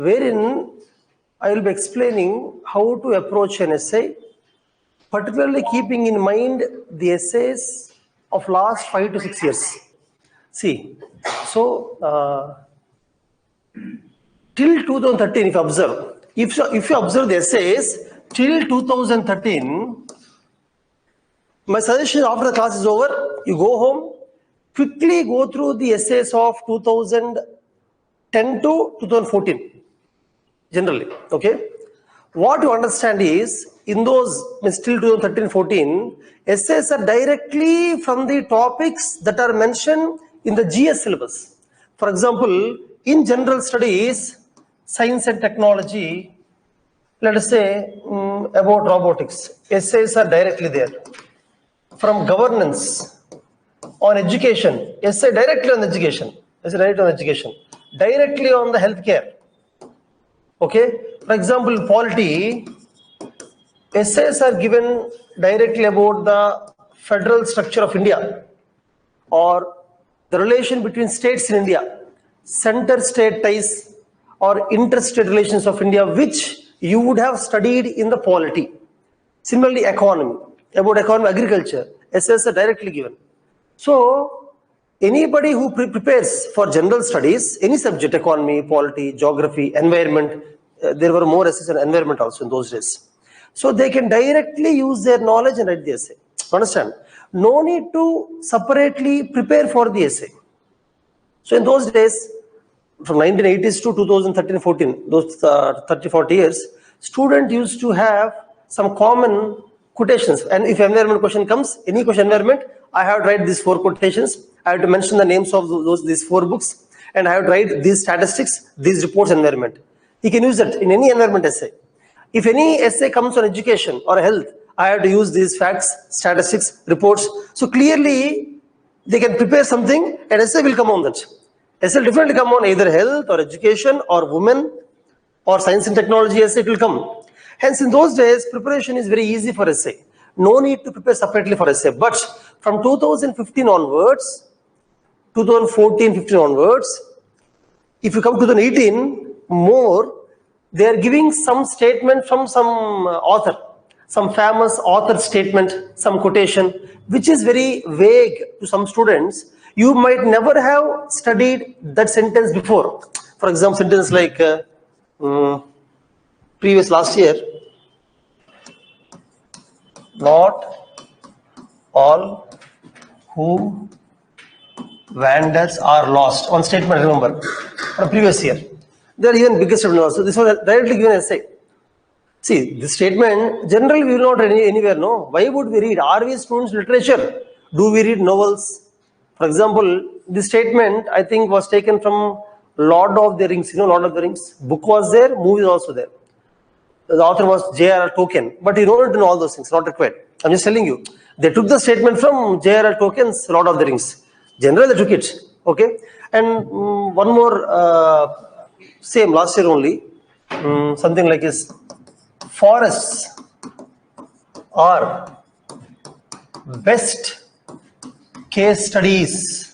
wherein I will be explaining how to approach an essay, particularly keeping in mind the essays of last 5 to 6 years. See, so till 2013, if you observe, if you observe the essays till 2013, my suggestion after the class is over, you go home, quickly go through the essays of 2010 to 2014, generally, okay? What you understand is, in those, till 2013-14, essays are directly from the topics that are mentioned in the GS syllabus. For example, in general studies, science and technology, let us say about robotics, essays are directly there. From governance, on education, essay directly on education, essay directly on education, directly on the healthcare. Okay, for example, polity, essays are given directly about the federal structure of India or the relation between states in India, center-state ties or interstate relations of India, which you would have studied in the polity. Similarly, economy, about economy, agriculture, essays are directly given. So, anybody who prepares for general studies, any subject, economy, polity, geography, environment, there were more essays on environment also in those days. So, they can directly use their knowledge and write the essay. Understand? No need to separately prepare for the essay. So, in those days, from 1980s to 2013-14, those 30-40 years, student used to have some common quotations. And if environment question comes, any question environment, I have to write these 4 quotations. I have to mention the names of these 4 books, and I have to write these statistics, these reports, environment. He can use that in any environment essay. If any essay comes on education or health, I have to use these facts, statistics, reports. So clearly, they can prepare something, and essay will come on that. Essay will definitely come on either health or education or women or science and technology essay, it will come. Hence, in those days, preparation is very easy for essay. No need to prepare separately for essay. But from 2015 onwards, 2014-15 onwards, if you come to 2018, more, they are giving some statement from some author, some famous author statement, some quotation, which is very vague to some students. You might never have studied that sentence before. For example, sentence like previous last year, not all who wanders are lost. One statement, remember, from previous year. They are even biggest statement also. This was directly given essay. See, this statement, generally we will not read anywhere, no? Why would we read? Are we students literature? Do we read novels? For example, this statement, I think, was taken from Lord of the Rings. You know Lord of the Rings? Book was there, movie was also there. The author was J.R.R. Tolkien, but he wrote in all those things, not required. I'm just telling you. They took the statement from J.R.R. Tolkien's Lord of the Rings. Generally, they took it. Okay? And one more, same last year only, something like this. Forests are best case studies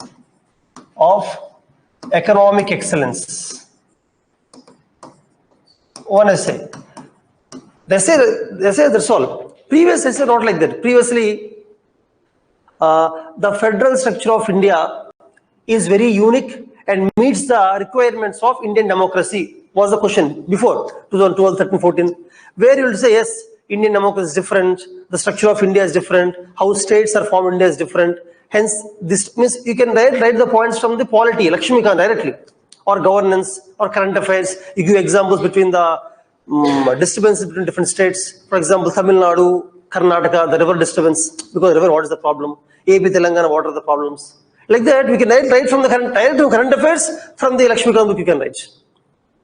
of economic excellence. One essay. They say that's all. Previous essay not like that. Previously, the federal structure of India is very unique and meets the requirements of Indian democracy, was the question before 2012, 13, 14, where you will say, yes, Indian democracy is different, the structure of India is different, how states are formed in India is different. Hence, this means you can write the points from the polity, Lakshmikant directly, or governance, or current affairs. You give examples between the disturbances between different states. For example, Tamil Nadu, Karnataka, the river disturbance, because river, what is the problem? AP, Telangana, what are the problems? Like that, we can write from the current affairs, from the Lakshmikant book you can write.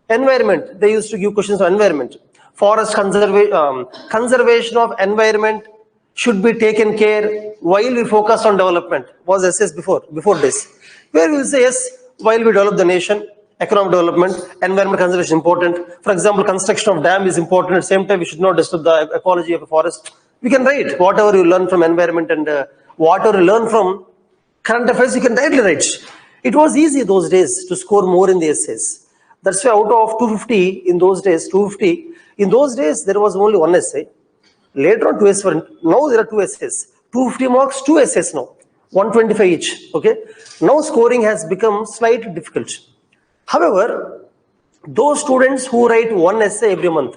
Environment, they used to give questions on environment. Forest conservation of environment should be taken care while we focus on development, was essays before this. Where we will say, yes, while we develop the nation, economic development, environment conservation is important. For example, construction of dam is important. At the same time, we should not disturb the ecology of a forest. We can write whatever you learn from environment and whatever you learn from current affairs, you can directly write. It was easy those days to score more in the essays. That's why out of 250 in those days, 250, in those days there was only one essay. Later on 2 essays, now there are 2 essays. 250 marks, 2 essays now. 125 each, okay? Now scoring has become slightly difficult. However, those students who write one essay every month,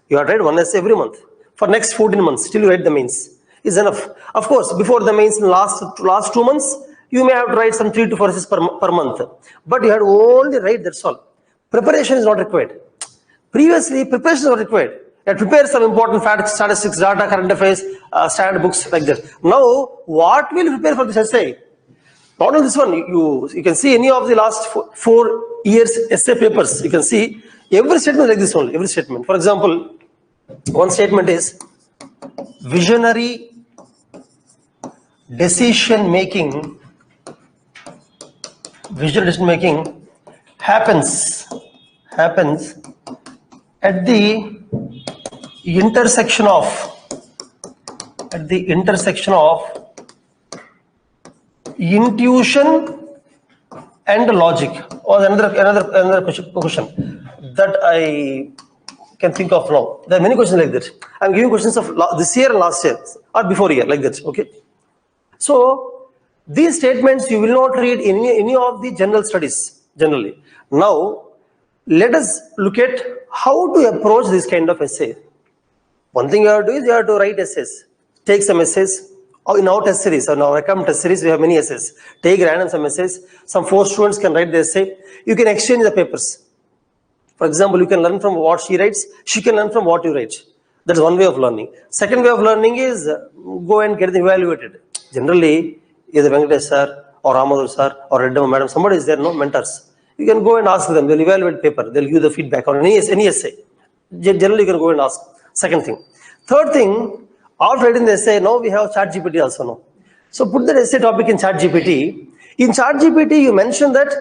you have to write one essay every month for next 14 months till you write the mains, is enough. Of course, before the mains in last 2 months, you may have to write some 3 to 4 essays per month, but you have to only write, that's all. Preparation is not required. Previously, preparation is not required. You have to prepare some important facts, statistics, data, current affairs, standard books like that. Now, what will you prepare for this essay? Not only this one, you can see any of the last 4 years essay papers, you can see every statement like this only, every statement. For example, one statement is visionary decision making happens at the intersection of intuition and logic. Or another question that I can think of now. There are many questions like that. I'm giving questions of this year and last year or before year like that. Okay. So these statements you will not read in any of the general studies generally. Now let us look at how to approach this kind of essay. One thing you have to do is you have to write essays. Take some essays. In our test series, or our academic test series, we have many essays. Take random some essays. Some 4 students can write the essay. You can exchange the papers. For example, you can learn from what she writes. She can learn from what you write. That's one way of learning. Second way of learning is go and get them evaluated. Generally, either Venkatesh sir or Ramadhu sir or Reddy madam, somebody is there, no mentors. You can go and ask them. They'll evaluate paper. They'll give the feedback on any essay. Generally, you can go and ask. Second thing. Third thing, after writing the essay, now we have ChatGPT also now. So put the essay topic in ChatGPT. In ChatGPT, you mention that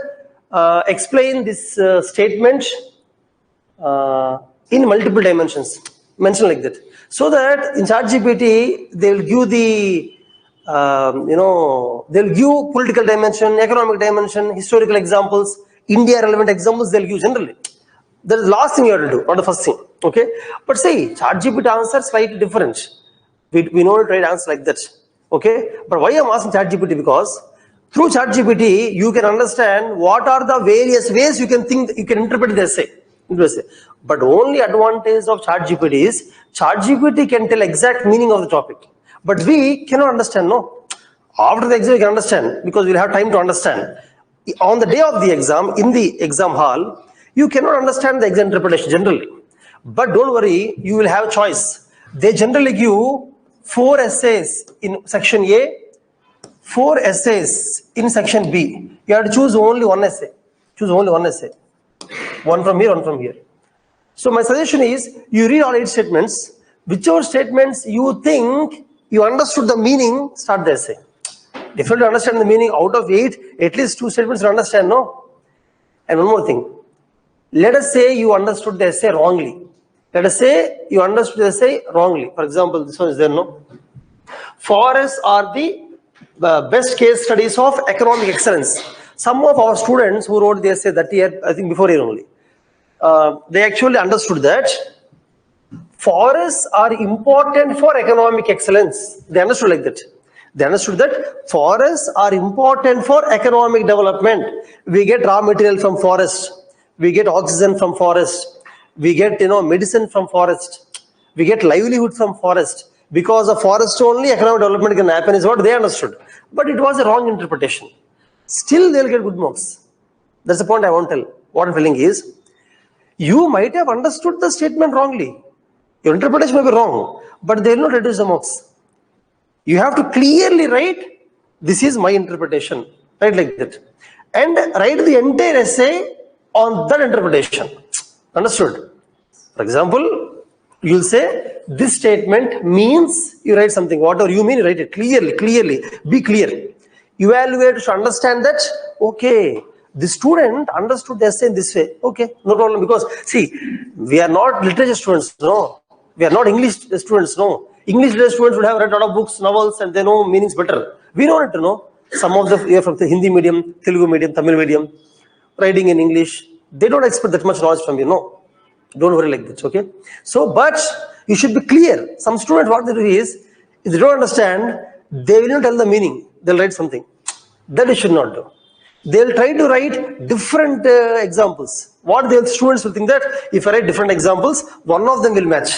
explain this statement in multiple dimensions. Mention like that. So that in ChatGPT, they'll give the they'll give political dimension, economic dimension, historical examples, India relevant examples. They'll give generally. That is the last thing you have to do, not the first thing. Okay, but say ChatGPT answer slightly different. We know to write answers like that. Okay, but why I'm asking ChatGPT? Because through ChatGPT you can understand what are the various ways you can think, you can interpret the essay. But only advantage of ChatGPT is ChatGPT can tell exact meaning of the topic, but we cannot understand. No, after the exam we can understand because we'll have time to understand. On the day of the exam, in the exam hall, you cannot understand the exam interpretation generally. But don't worry, you will have a choice. They generally give 4 essays in section A, 4 essays in section B. You have to choose only one essay. Choose only one essay. One from here, one from here. So my suggestion is, you read all 8 statements. Whichever statements you think you understood the meaning, start the essay. Difficult to understand the meaning. Out of 8, at least 2 statements you understand, no? And one more thing. Let us say you understood the essay wrongly. Let us say you understood the essay wrongly. For example, this one is there, no? Forests are the best case studies of economic excellence. Some of our students who wrote the essay that year, I think before year only, they actually understood that forests are important for economic excellence. They understood like that. They understood that forests are important for economic development. We get raw material from forest. We get oxygen from forest. We get medicine from forest. We get livelihood from forest. Because of forest only economic development can happen is what they understood. But it was a wrong interpretation. Still they'll get good marks. That's the point I want to tell. What I'm telling is, you might have understood the statement wrongly. Your interpretation may be wrong, but they will not reduce the marks. You have to clearly write, this is my interpretation. Write like that. And write the entire essay on that interpretation. Understood? For example, you'll say, this statement means, you write something, whatever you mean, you write it clearly, be clear. Evaluate to understand that, okay, the student understood the essay in this way. Okay, no problem, because see, we are not literature students, no. We are not English students, no. English literature students would have read a lot of books, novels, and they know meanings better. We don't have to know. Some of them are from the Hindi medium, Telugu medium, Tamil medium, writing in English, They don't expect that much knowledge from you. No, don't worry like that. Okay. So, but you should be clear. Some students, what they do is, if they don't understand, they will not tell the meaning. They'll write something. That you should not do. They'll try to write different examples. What the students will think that if I write different examples, one of them will match.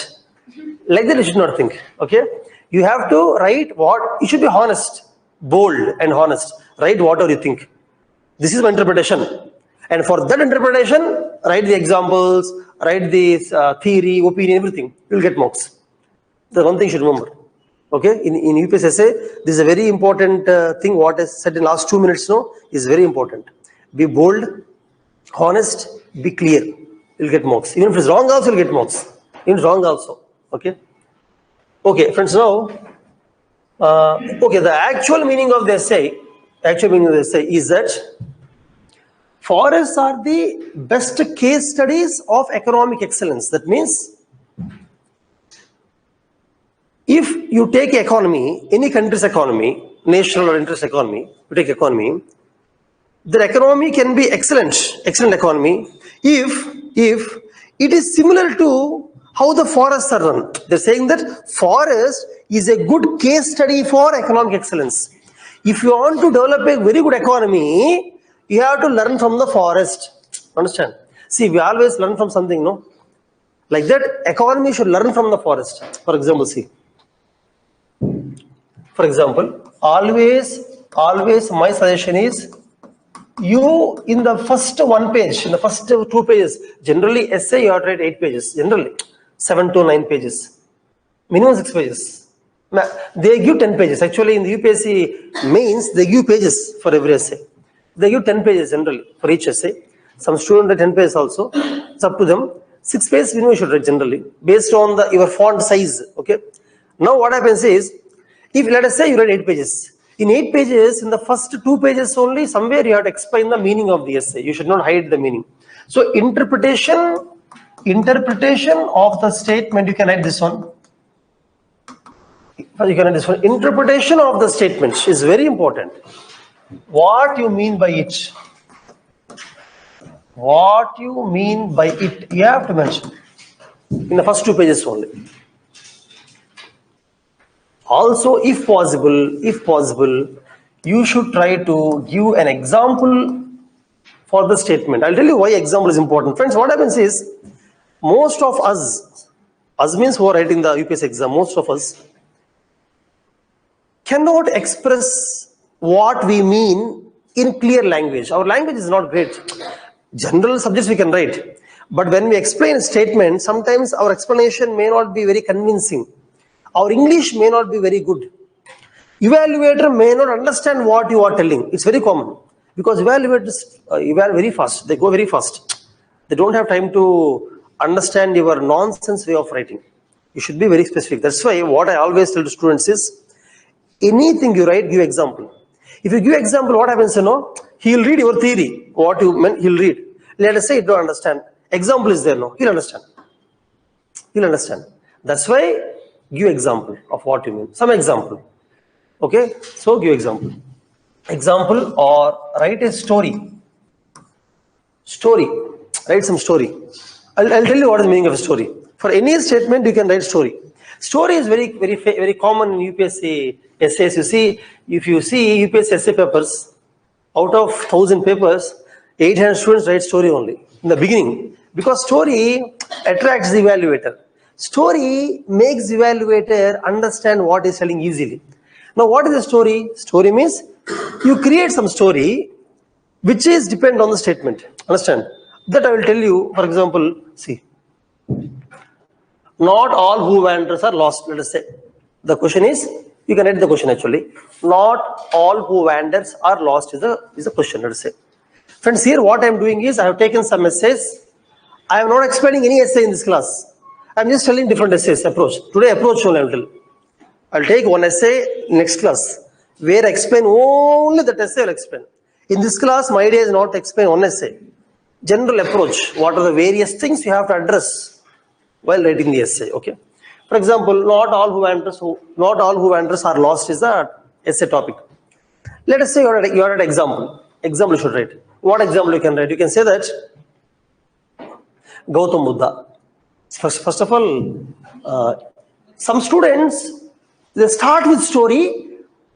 Like that you should not think. Okay. You have to write what, you should be honest, bold and honest. Write whatever you think. This is my interpretation. And for that interpretation, write the examples, write the theory, opinion, everything. You'll get marks. The one thing you should remember. Okay, in UPSC essay, this is a very important thing. What is said in last 2 minutes now is very important. Be bold, honest, be clear. You'll get marks. Even if it's wrong, also you'll get marks. Even if it's wrong, also. Okay. Okay, friends. Now, okay, the actual meaning of the essay, is that forests are the best case studies of economic excellence. That means, if you take economy, any country's economy, national or interest economy, you take economy, their economy can be excellent economy, if it is similar to how the forests are run. They're saying that forest is a good case study for economic excellence. If you want to develop a very good economy, you have to learn from the forest. Understand? See, we always learn from something, no? Like that, economy should learn from the forest. For example, see. For example, always my suggestion is, you in the first one page, in the first 2 pages, generally essay you have to write 8 pages, generally 7 to 9 pages, minimum 6 pages. They give 10 pages. Actually, in the UPSC mains, they give pages for every essay. They give 10 pages generally for each essay. Some students write 10 pages also. It's up to them. 6 pages minimum you should write generally, based on your font size. Okay. Now what happens is, if let us say you write 8 pages. In 8 pages, in the first 2 pages only, somewhere you have to explain the meaning of the essay. You should not hide the meaning. So interpretation of the statement, you can write this one. You can write this one. Interpretation of the statement is very important. What you mean by it? What you mean by it? You have to mention in the first 2 pages only. Also, if possible, you should try to give an example for the statement. I'll tell you why example is important. Friends, what happens is, most of us means who are writing the UPSC exam, most of us cannot express what we mean in clear language. Our language is not great. General subjects we can write. But when we explain a statement, sometimes our explanation may not be very convincing. Our English may not be very good. Evaluator may not understand what you are telling. It's very common, because evaluators evaluate very fast. They go very fast. They don't have time to understand your nonsense way of writing. You should be very specific. That's why what I always tell to students is, anything you write, give example. If you give example, what happens, he'll read your theory, what you meant, he'll read. Let us say you don't understand. Example is there, no? He'll understand. He'll understand. That's why give example of what you mean. Some example. Okay? So give example. Example, or write a story. Story. Write some story. I'll tell you what is the meaning of a story. For any statement, you can write story. Story is very common in UPSC essays. You see, if you see UPSC essay papers, out of 1,000 papers, 800 students write story only in the beginning, because story attracts the evaluator. Story makes evaluator understand what is telling easily. Now, what is a story? Story means you create some story which is depend on the statement. Understand? That I will tell you. For example, see, not all who wanders are lost. Let us say the question is, you can write the question actually. Not all who wanders are lost is the question. Let us say, friends, here what I am doing is, I have taken some essays. I am not explaining any essay in this class. I am just telling different essays approach. Today approach only I will tell. I'll take one essay next class where I explain only that essay. I'll explain. In this class, my idea is not to explain one essay. General approach. What are the various things you have to address while writing the essay? Okay. For example, not all who wanders are lost is the essay topic. Let us say you are at example. Example you should write. What example you can write? You can say that Gautam Buddha. First of all, some students, they start with story.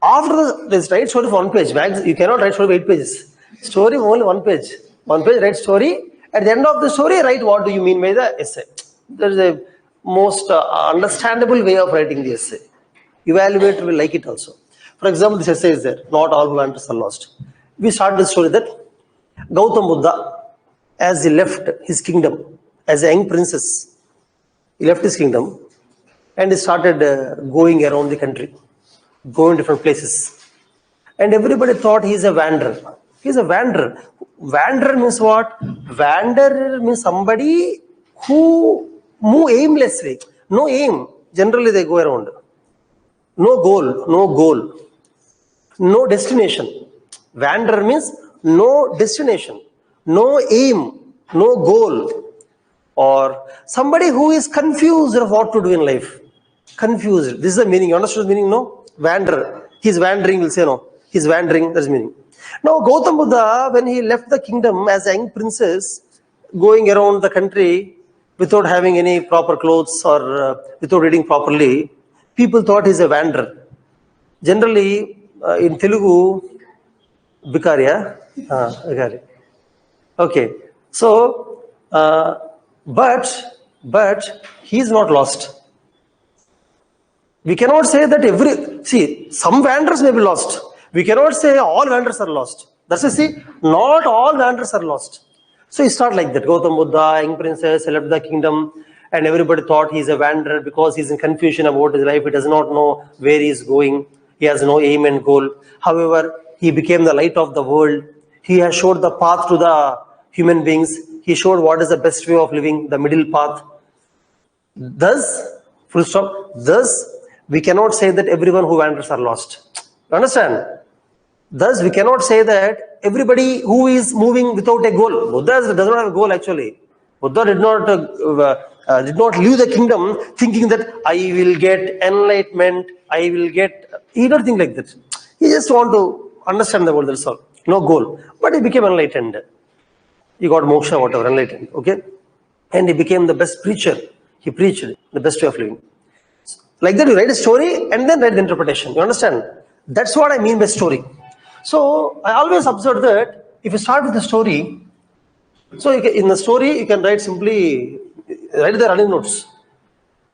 After they write story for 1 page. Max, you cannot write story for 8 pages. Story only 1 page. 1 page, write story. At the end of the story, write what do you mean by the essay. There is a most understandable way of writing the essay. Evaluator will like it also. For example, this essay is there. Not all who enters are lost. We start the story that Gautam Buddha, as he left his kingdom as a young princess, he left his kingdom and he started going around the country, going different places. And everybody thought he is a wanderer. He is a wanderer. Wanderer means what? Wanderer means somebody who move aimlessly. No aim. Generally they go around. No goal, no destination. Wanderer means no destination, no aim, no goal. Or somebody who is confused of what to do in life. Confused. This is the meaning. You understand the meaning? No? Wanderer. He is wandering, we'll say no. He is wandering, that's the meaning. Now Gautam Buddha, when he left the kingdom as a young princess, going around the country without having any proper clothes or without eating properly, people thought he's a wanderer. Generally, in Telugu, Bikaria. Okay. So, but he's not lost. We cannot say that some wanderers may be lost. We cannot say all wanderers are lost. That's why not all wanderers are lost. So he started like that. Gautam Buddha, young princess, left the kingdom, and everybody thought he's a wanderer because he's in confusion about his life. He does not know where he's going. He has no aim and goal. However, he became the light of the world. He has showed the path to the human beings. He showed what is the best way of living, the middle path. Thus, full stop, we cannot say that everyone who wanders are lost. You understand? Thus, we cannot say that everybody who is moving without a goal. Buddha does not have a goal actually. Buddha did not leave the kingdom thinking that I will get enlightenment, I will get... He did not think like that. He just want to understand the world, that's all. No goal. But he became enlightened. He got moksha, whatever, enlightened. Okay? And he became the best preacher. He preached the best way of living. Like that, you write a story and then write the interpretation. You understand? That's what I mean by story. So, I always observe that if you start with the story, so in the story, you can write simply, write the running notes.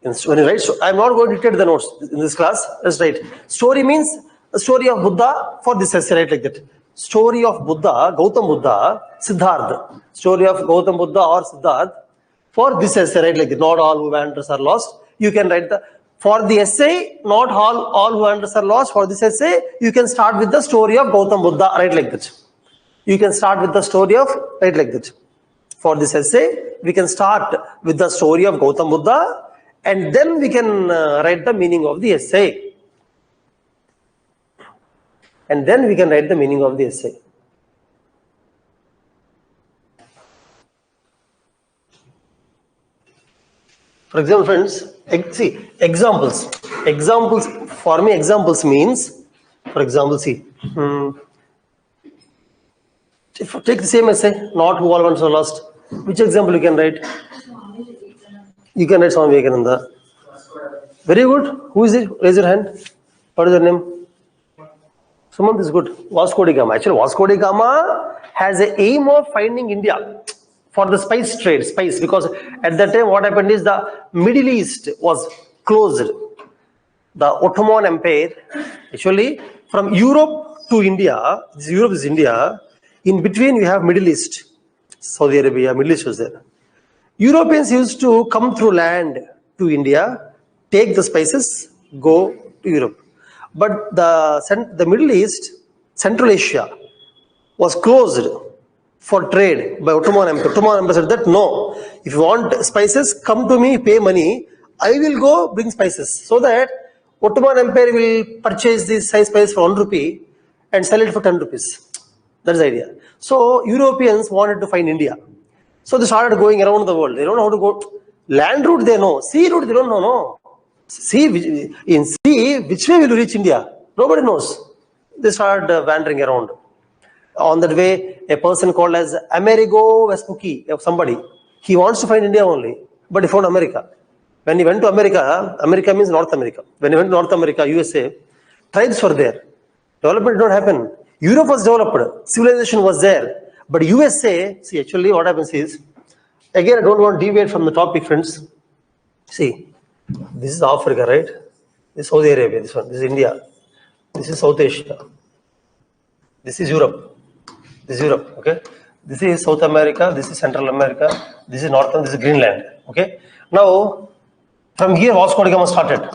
When you write, I'm not going to dictate the notes in this class, just write. Story means the story of Buddha for this essay, write like that. Story of Buddha, Gautam Buddha, Siddhartha. Story of Gautam Buddha or Siddhartha for this essay, write like that. Not all who wanders are lost. You can write for the essay, not all who wanders are lost. For this essay, you can start with the story of Gautam Buddha, write like that. You can start with the story of, write like that. For this essay, we can start with the story of Gautam Buddha and then we can write the meaning of the essay. And then we can write the meaning of the essay. For example, friends, see, examples. Examples, for me, examples means, for example, see, take the same essay, not who all ones are lost. Which example you can write? You can write Swami Vivekananda. Very good. Who is it? Raise your hand. What is your name? Sumant is good. Vasco da Gama. Actually, Vasco da Gama has an aim of finding India for the spice trade. Spice, because at that time what happened is the Middle East was closed. The Ottoman Empire, actually from Europe to India, Europe is India, in between you have Middle East. Saudi Arabia, Middle East was there. Europeans used to come through land to India, take the spices, go to Europe. But the Middle East, Central Asia, was closed for trade by Ottoman Empire. Ottoman Empire said that no, if you want spices, come to me, pay money, I will go bring spices. So that Ottoman Empire will purchase this spice for 1 rupee and sell it for 10 rupees. That's the idea. So Europeans wanted to find India. So they started going around the world. They don't know how to go. Land route they know. Sea route they don't know. No. In sea, which way will you reach India? Nobody knows. They started wandering around. On that way, a person called as Amerigo Vespucci, somebody, He wants to find India only, but he found America. When he went to America, America means North America. When he went to North America, USA, tribes were there. Development did not happen. Europe was developed. Civilization was there. But USA, see, actually what happens is, again, I don't want to deviate from the topic, friends. See, this is Africa, right? This is Saudi Arabia, this one. This is India. This is South Asia. This is Europe. This is Europe, okay? This is South America. This is Central America. This is Northern. This is Greenland, okay? Now, from here, Vasco da Gama started.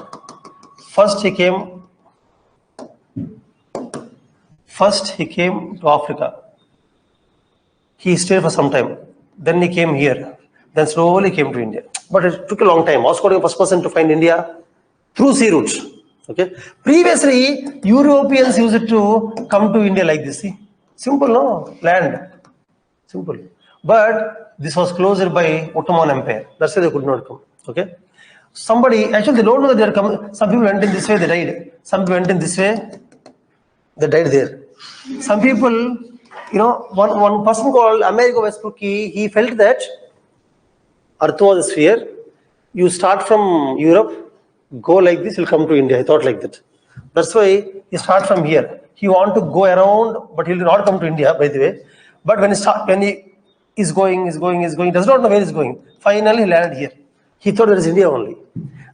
First, he came to Africa. He stayed for some time. Then he came here. Then slowly came to India. But it took a long time. Vasco da Gama was the first person to find India through sea route. Okay. Previously, Europeans used to come to India like this. See? Simple, no? Land. Simple. But this was closed by Ottoman Empire. That's why they could not come. Okay. Somebody, actually, they don't know that they are coming. Some people went in this way, they died. Some people went in this way, they died there. Some people, you know, one person called Amerigo Vespucci, he felt that Earth was a sphere. You start from Europe, go like this, you'll come to India. He thought like that. That's why he start from here. He want to go around, but he will not come to India, by the way. But when he is going, he does not know where he is going. Finally, he landed here. He thought there is India only.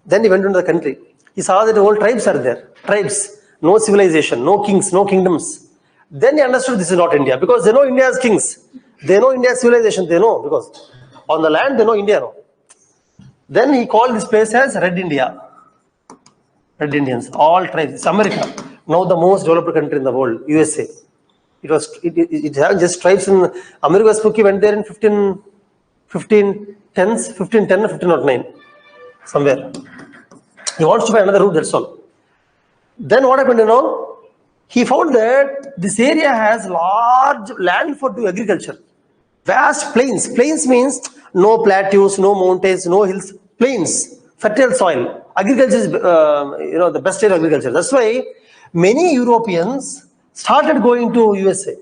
Then he went into the country. He saw that all tribes are there. Tribes, no civilization, no kings, no kingdoms. Then he understood this is not India, because they know India has kings. They know India's civilization, they know, because on the land they know India. No. Then he called this place as Red India. Red Indians, all tribes. It's America. Now the most developed country in the world, USA. It had just tribes in Amerigo Vespucci went there in 1510 or 1509. Somewhere. He wants to find another route, that's all. Then what happened, you know? He found that this area has large land for agriculture. Vast plains. Plains means no plateaus, no mountains, no hills. Plains, fertile soil. Agriculture is, the best area of agriculture. That's why many Europeans started going to USA.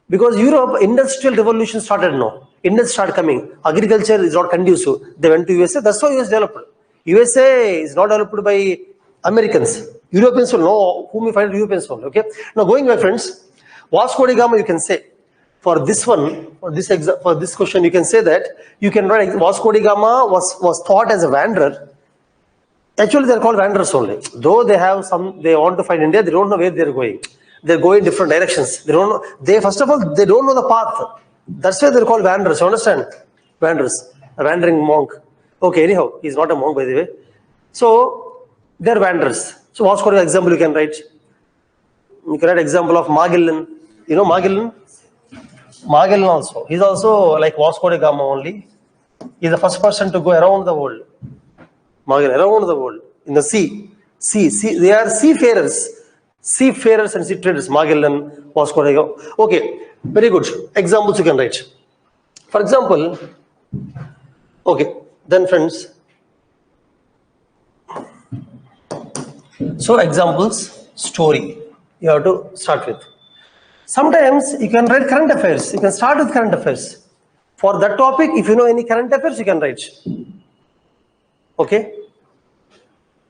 Because Europe, industrial revolution started now. Industry started coming. Agriculture is not conducive. They went to USA. That's why US developed. USA is not developed by Americans. Europeans will know whom we find Europeans only. Okay. Now going back, friends, Vasco da Gama, you can say for this one, for this question, you can say that you can write Vasco da Gama was thought as a wanderer. Actually, they are called wanderers only. Though they want to find India, they don't know where they are going. They're going different directions. They don't know. First of all, they don't know the path. That's why they're called wanderers. You understand? Wanderers, a wandering monk. Okay. Anyhow, he's not a monk, by the way. So they're wanderers. So Vasco da Gama example you can write. You can write example of Magellan. You know Magellan? Magellan also. He's also like Vasco da Gama only. He's the first person to go around the world. Magellan, around the world. In the sea. They are seafarers. Seafarers and sea traders. Magellan, Vasco da Gama. Okay. Very good. Examples you can write. For example, okay. Then friends. So examples, story, you have to start with. Sometimes you can write current affairs. You can start with current affairs. For that topic, if you know any current affairs, you can write. Okay.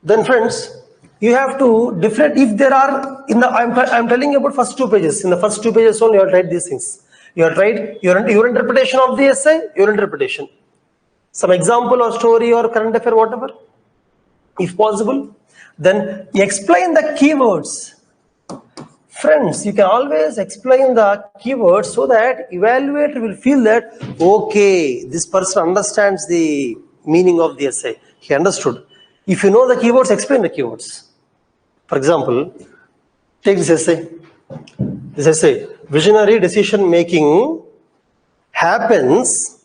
Then friends, you have to different. If there are I'm telling you about first 2 pages. In the first 2 pages only, you have to write these things. You have to write your interpretation of the essay, your interpretation. Some example or story or current affair, whatever, if possible. Then explain the keywords. Friends, you can always explain the keywords so that evaluator will feel that, okay, this person understands the meaning of the essay. He understood. If you know the keywords, explain the keywords. For example, take this essay. This essay, visionary decision making happens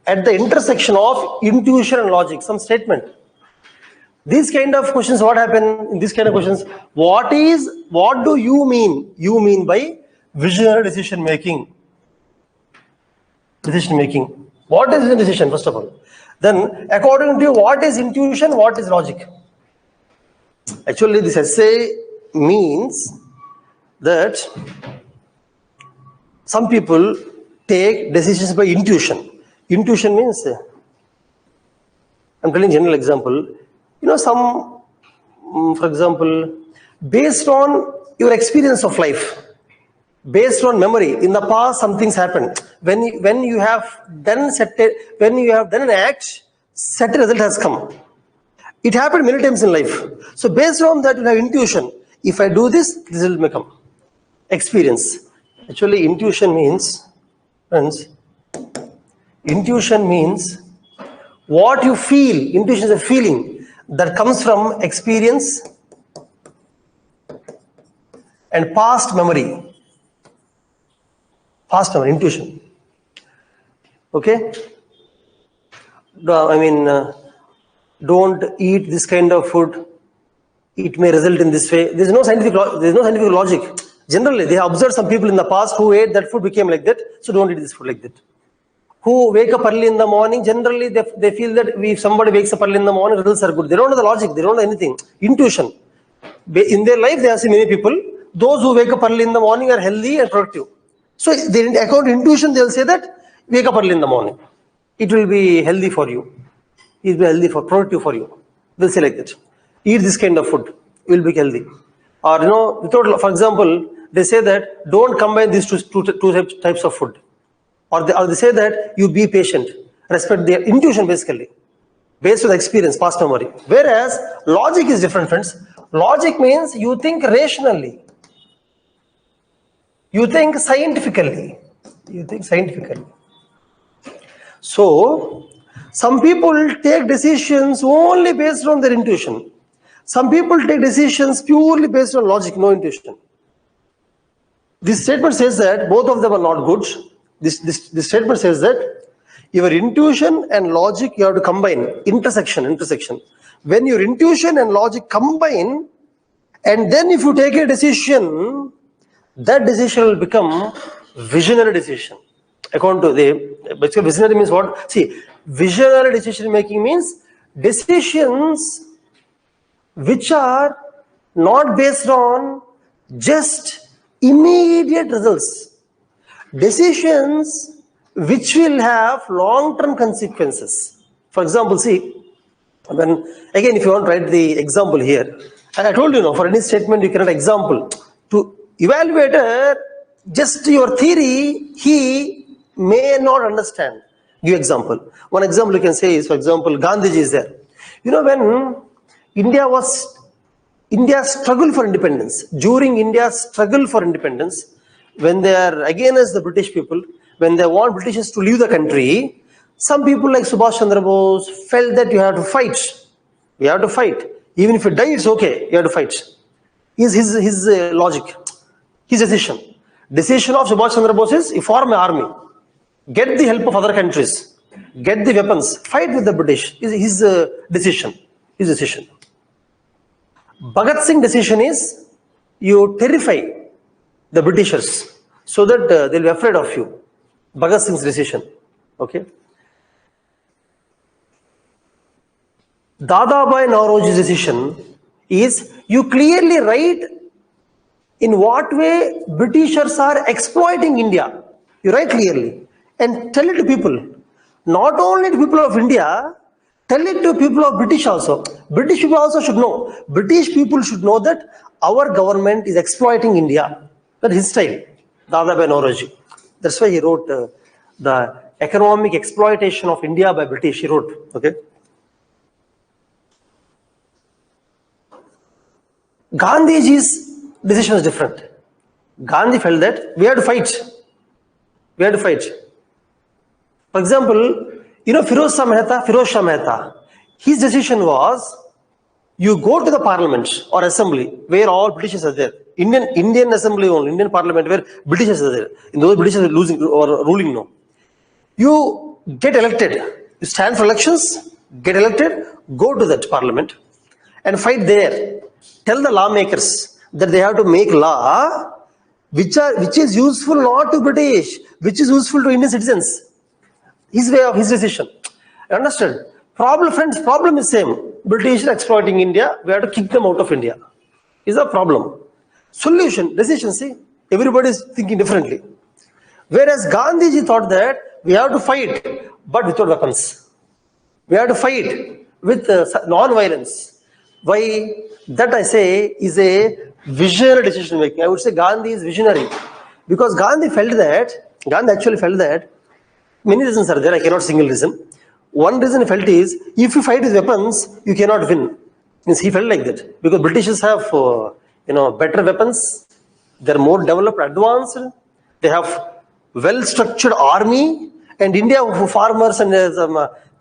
at the intersection of intuition and logic. Some statement. These kind of questions, what happen in these kind of questions? What do you mean? You mean by visionary decision making? Decision making. What is decision, first of all? Then, according to you, what is intuition? What is logic? Actually, this essay means that some people take decisions by intuition. Intuition means, I'm telling general example. Some, for example, based on your experience of life, based on memory, in the past some things happened. When you have done an act, certain result has come. It happened many times in life. So based on that, you have intuition. If I do this, this will become experience. Actually, intuition means, friends, intuition means what you feel. Intuition is a feeling that comes from experience and past memory. Past memory, intuition. Okay? Don't eat this kind of food. It may result in this way. There's no scientific logic. Generally, they have observed some people in the past who ate that food became like that. So don't eat this food like that. Who wake up early in the morning, generally they feel that if somebody wakes up early in the morning, results are good. They don't know the logic. They don't know anything. Intuition. In their life, they have seen many people. Those who wake up early in the morning are healthy and productive. So they account intuition. They will say that wake up early in the morning. It will be healthy for you. It will be healthy productive for you. They'll say like that. Eat this kind of food. You will be healthy. Or without, for example, they say that don't combine these two types of food. Or they say that you be patient. Respect their intuition basically. Based on experience, past memory. Whereas logic is different, friends. Logic means you think rationally. You think scientifically. So, some people take decisions only based on their intuition. Some people take decisions purely based on logic, no intuition. This statement says that both of them are not good. This statement says that your intuition and logic you have to combine. Intersection. When your intuition and logic combine, and then if you take a decision, that decision will become visionary decision. According to basically visionary means what? See, visionary decision making means decisions which are not based on just immediate results. Decisions which will have long-term consequences. For example, see, again, if you want to write the example here, I told you, for any statement you can write example. To evaluator, just your theory, he may not understand. Give example. One example you can say is, for example, Gandhiji is there. When India's struggle for independence, during India's struggle for independence, when they are against the British people, when they want Britishers to leave the country, some people like Subhash Chandra Bose felt that you have to fight. You have to fight. Even if you die, it's okay. You have to fight. His logic, his decision. Decision of Subhash Chandra Bose is, you form an army. Get the help of other countries. Get the weapons. Fight with the British. His decision. Bhagat Singh's decision is, you terrify the Britishers so that they'll be afraid of you. Bhagat Singh's decision. Okay. Dadabhai Naoroji's decision is, you clearly write in what way Britishers are exploiting India. You write clearly and tell it to people. Not only to people of India, tell it to people of British also. British people also should know. British people should know that our government is exploiting India. That's his style. Dadabhai Naoroji. That's why he wrote the economic exploitation of India by British. He wrote. Okay. Gandhiji's decision is different. Gandhi felt that we have to fight. For example, Firoz Shah Mehta, his decision was, you go to the parliament or assembly where all Britishers are there. Indian assembly only, Indian parliament where Britishers are there. In those Britishers are losing or ruling now. You get elected. You stand for elections, get elected, go to that parliament and fight there. Tell the lawmakers that they have to make law which is useful not to British, which is useful to Indian citizens. His way of his decision. Understand? Problem is same. British are exploiting India. We have to kick them out of India. Is a problem. Solution, decision. See, everybody is thinking differently. Whereas Gandhiji thought that we have to fight, but without weapons. We have to fight with non-violence. Why? That I say is a visionary decision making. I would say Gandhi is visionary because Gandhi actually felt that many reasons are there. I cannot single reason. One reason he felt is if you fight with weapons, you cannot win. Means he felt like that because Britishers have better weapons. They're more developed, advanced. They have well-structured army. And India, farmers and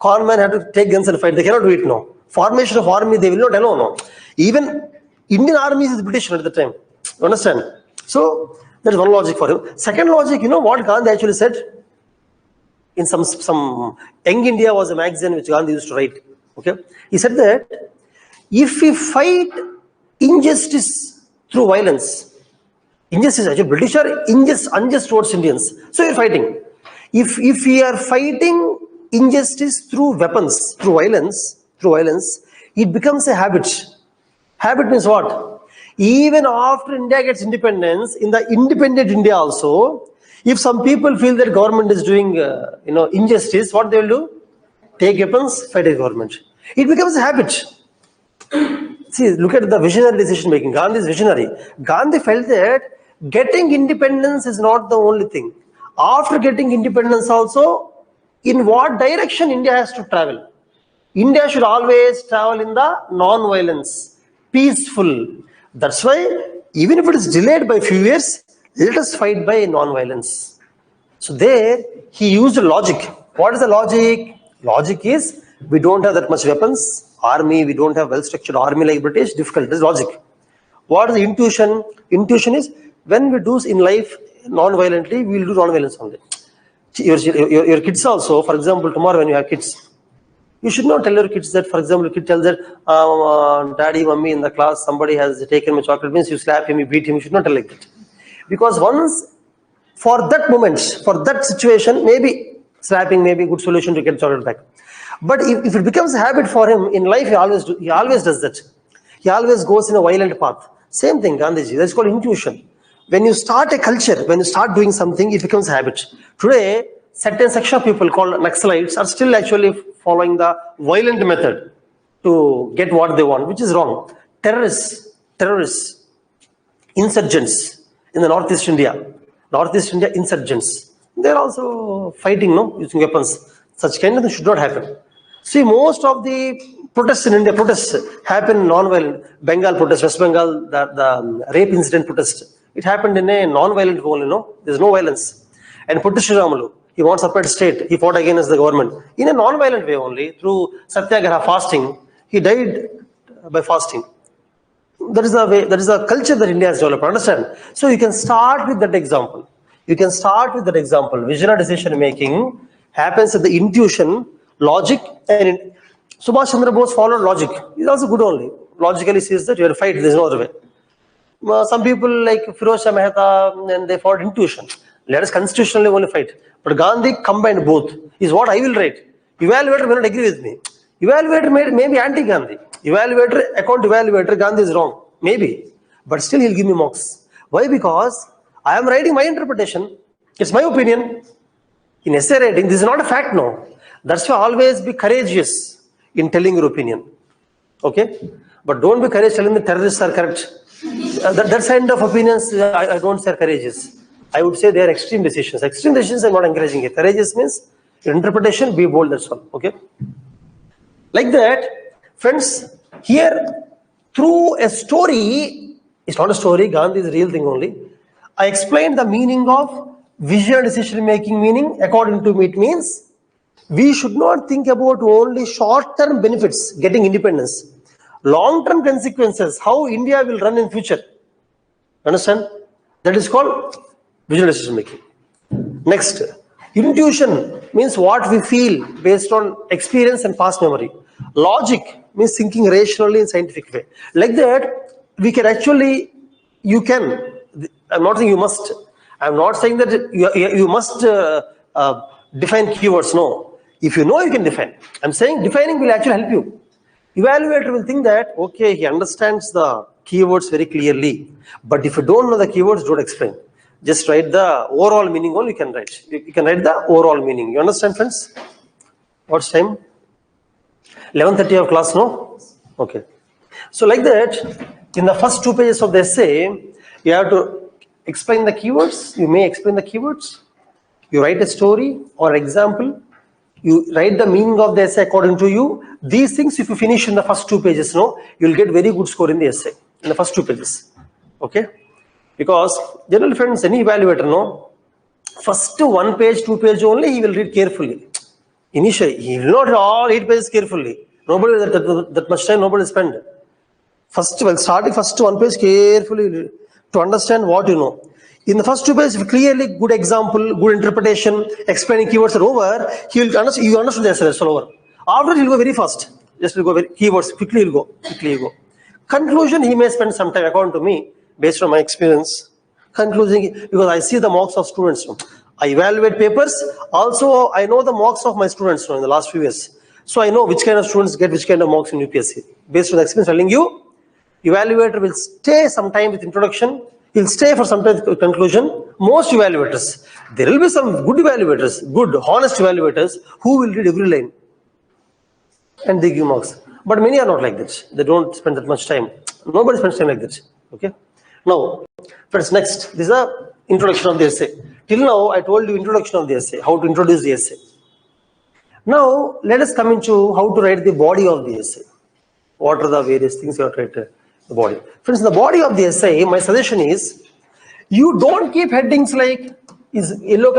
cornmen have to take guns and fight. They cannot do it now. Formation of army, they will not allow now. Even Indian army is British at the time. You understand? So that is one logic for him. Second logic, what Gandhi actually said? In some Young India was a magazine which Gandhi used to write. Okay, he said that if we fight injustice through violence, injustice actually British are unjust towards Indians. So you're fighting. If we are fighting injustice through weapons, through violence, it becomes a habit. Habit means what? Even after India gets independence, in the independent India also, if some people feel that government is doing, injustice, what they will do? Take weapons, fight the government. It becomes a habit. See, look at the visionary decision making. Gandhi is visionary. Gandhi felt that getting independence is not the only thing. After getting independence also, in what direction India has to travel? India should always travel in the non-violence, peaceful. That's why, even if it is delayed by a few years, let us fight by non-violence. So there, he used logic. What is the logic? Logic is, we don't have that much weapons, army, we don't have well-structured army like British, difficult. This is logic. What is the intuition? Intuition is, when we do in life non-violently, we will do non-violence only. Your kids also, for example, tomorrow when you have kids, you should not tell your kids that, for example, your kid tells that, daddy, mummy, in the class, somebody has taken my chocolate, means you slap him, you beat him, you should not tell like that. Because once, for that moment, for that situation, maybe slapping may be a good solution to get chocolate back. But if it becomes a habit for him, in life he always does that. He always goes in a violent path. Same thing, Gandhiji, that's called intuition. When you start a culture, when you start doing something, it becomes a habit. Today, certain section of people called Naxalites are still actually following the violent method to get what they want, which is wrong. Terrorists, insurgents in the Northeast India insurgents, they're also fighting, using weapons. Such kind of thing should not happen. See, most of the protests in India, happen non-violent. Bengal protest, West Bengal, the rape incident protest, it happened in a non-violent way, there's no violence. And Putti Sriramalu, he wants a separate state, he fought against the government. In a non-violent way only, through satyagraha, fasting, he died by fasting. That is the way, that is the culture that India has developed, understand? So you can start with that example. Visionary decision making happens with the intuition, logic, and Subhash Chandra Bose followed logic. He's also good only. Logically sees that you have to fight, there's no other way. Some people like Firoz Shah Mehta, and they followed intuition. Let us constitutionally only fight. But Gandhi combined both. Is what I will write. Evaluator may not agree with me. Evaluator may be anti-Gandhi. Account evaluator, Gandhi is wrong. Maybe. But still he'll give me marks. Why? Because I am writing my interpretation. It's my opinion. In essay writing, this is not a fact now. That's why always be courageous in telling your opinion. Okay? But don't be courageous telling the terrorists are correct. That kind of opinions, I don't say courageous. I would say they are extreme decisions. Extreme decisions I'm not encouraging it. Courageous means your interpretation, be bold, that's all. Okay? Like that, friends, here, through a story, it's not a story, Gandhi is a real thing only. I explained the meaning of visionary decision making meaning. According to me, it means we should not think about only short-term benefits, getting independence. Long-term consequences, how India will run in future. Understand? That is called visionary decision making. Next, intuition means what we feel based on experience and past memory. Logic means thinking rationally in scientific way. Like that, we can actually, you can, I'm not saying you must. I'm not saying that you must define keywords. No. If you know, you can define. I'm saying defining will actually help you. Evaluator will think that, okay, he understands the keywords very clearly. But if you don't know the keywords, don't explain. Just write the overall meaning only you can write. You can write the overall meaning. You understand, friends? What's time? 11:30 of class, no? Okay. So like that, in the first 2 pages of the essay, you have to explain the keywords. You may explain the keywords. You write a story or example. You write the meaning of the essay according to you. These things, if you finish in the first 2 pages, no, you'll get very good score in the essay, in the first 2 pages. Okay? Because generally, friends, any evaluator, no, first 1 page, 2 page only, he will read carefully. Initially, he will not read all 8 pages carefully. Nobody that much time, nobody spend. First, while starting first 1 page carefully to understand what you know. In the first 2 pages, if clearly good example, good interpretation, explaining keywords are over, he will understand. You understand the essay, all over. After he'll go very fast. Just will go very keywords quickly. He'll go quickly. Go. Conclusion, he may spend some time. According to me, based on my experience, concluding because I see the marks of students. I evaluate papers. Also, I know the marks of my students in the last few years. So I know which kind of students get which kind of marks in UPSC. Based on the experience, telling you, evaluator will stay some time with introduction. He'll stay for some time with conclusion. Most evaluators, there will be some good evaluators, good, honest evaluators who will read every line and they give marks. But many are not like that. They don't spend that much time. Nobody spends time like that. Okay. Now, friends, next, this is the introduction of the essay. Till now, I told you introduction of the essay, how to introduce the essay. Now, let us come into how to write the body of the essay. What are the various things you have to write the body? Friends, the body of the essay, my suggestion is, you don't keep headings like, is yellow,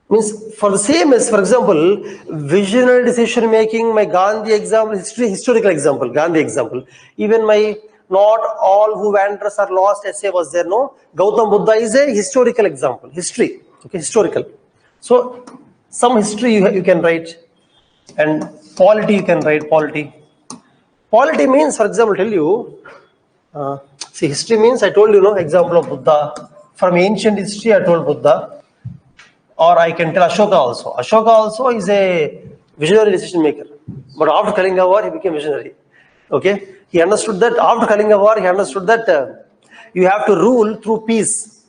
means for the same as, for example, visionary decision making, my Gandhi example, historical example, Gandhi example. Even my not all who wanders are lost essay was there, no? Gautam Buddha is a historical example, history, okay, historical. So, some history you can write, and polity you can write, polity. Polity means, for example, tell you, see, history means, I told you, no, example of Buddha. From ancient history, I told Buddha. Or I can tell Ashoka also. Ashoka also is a visionary decision maker. But after Kalinga War, he became visionary. Okay? He understood that after Kalinga War, he understood that you have to rule through peace.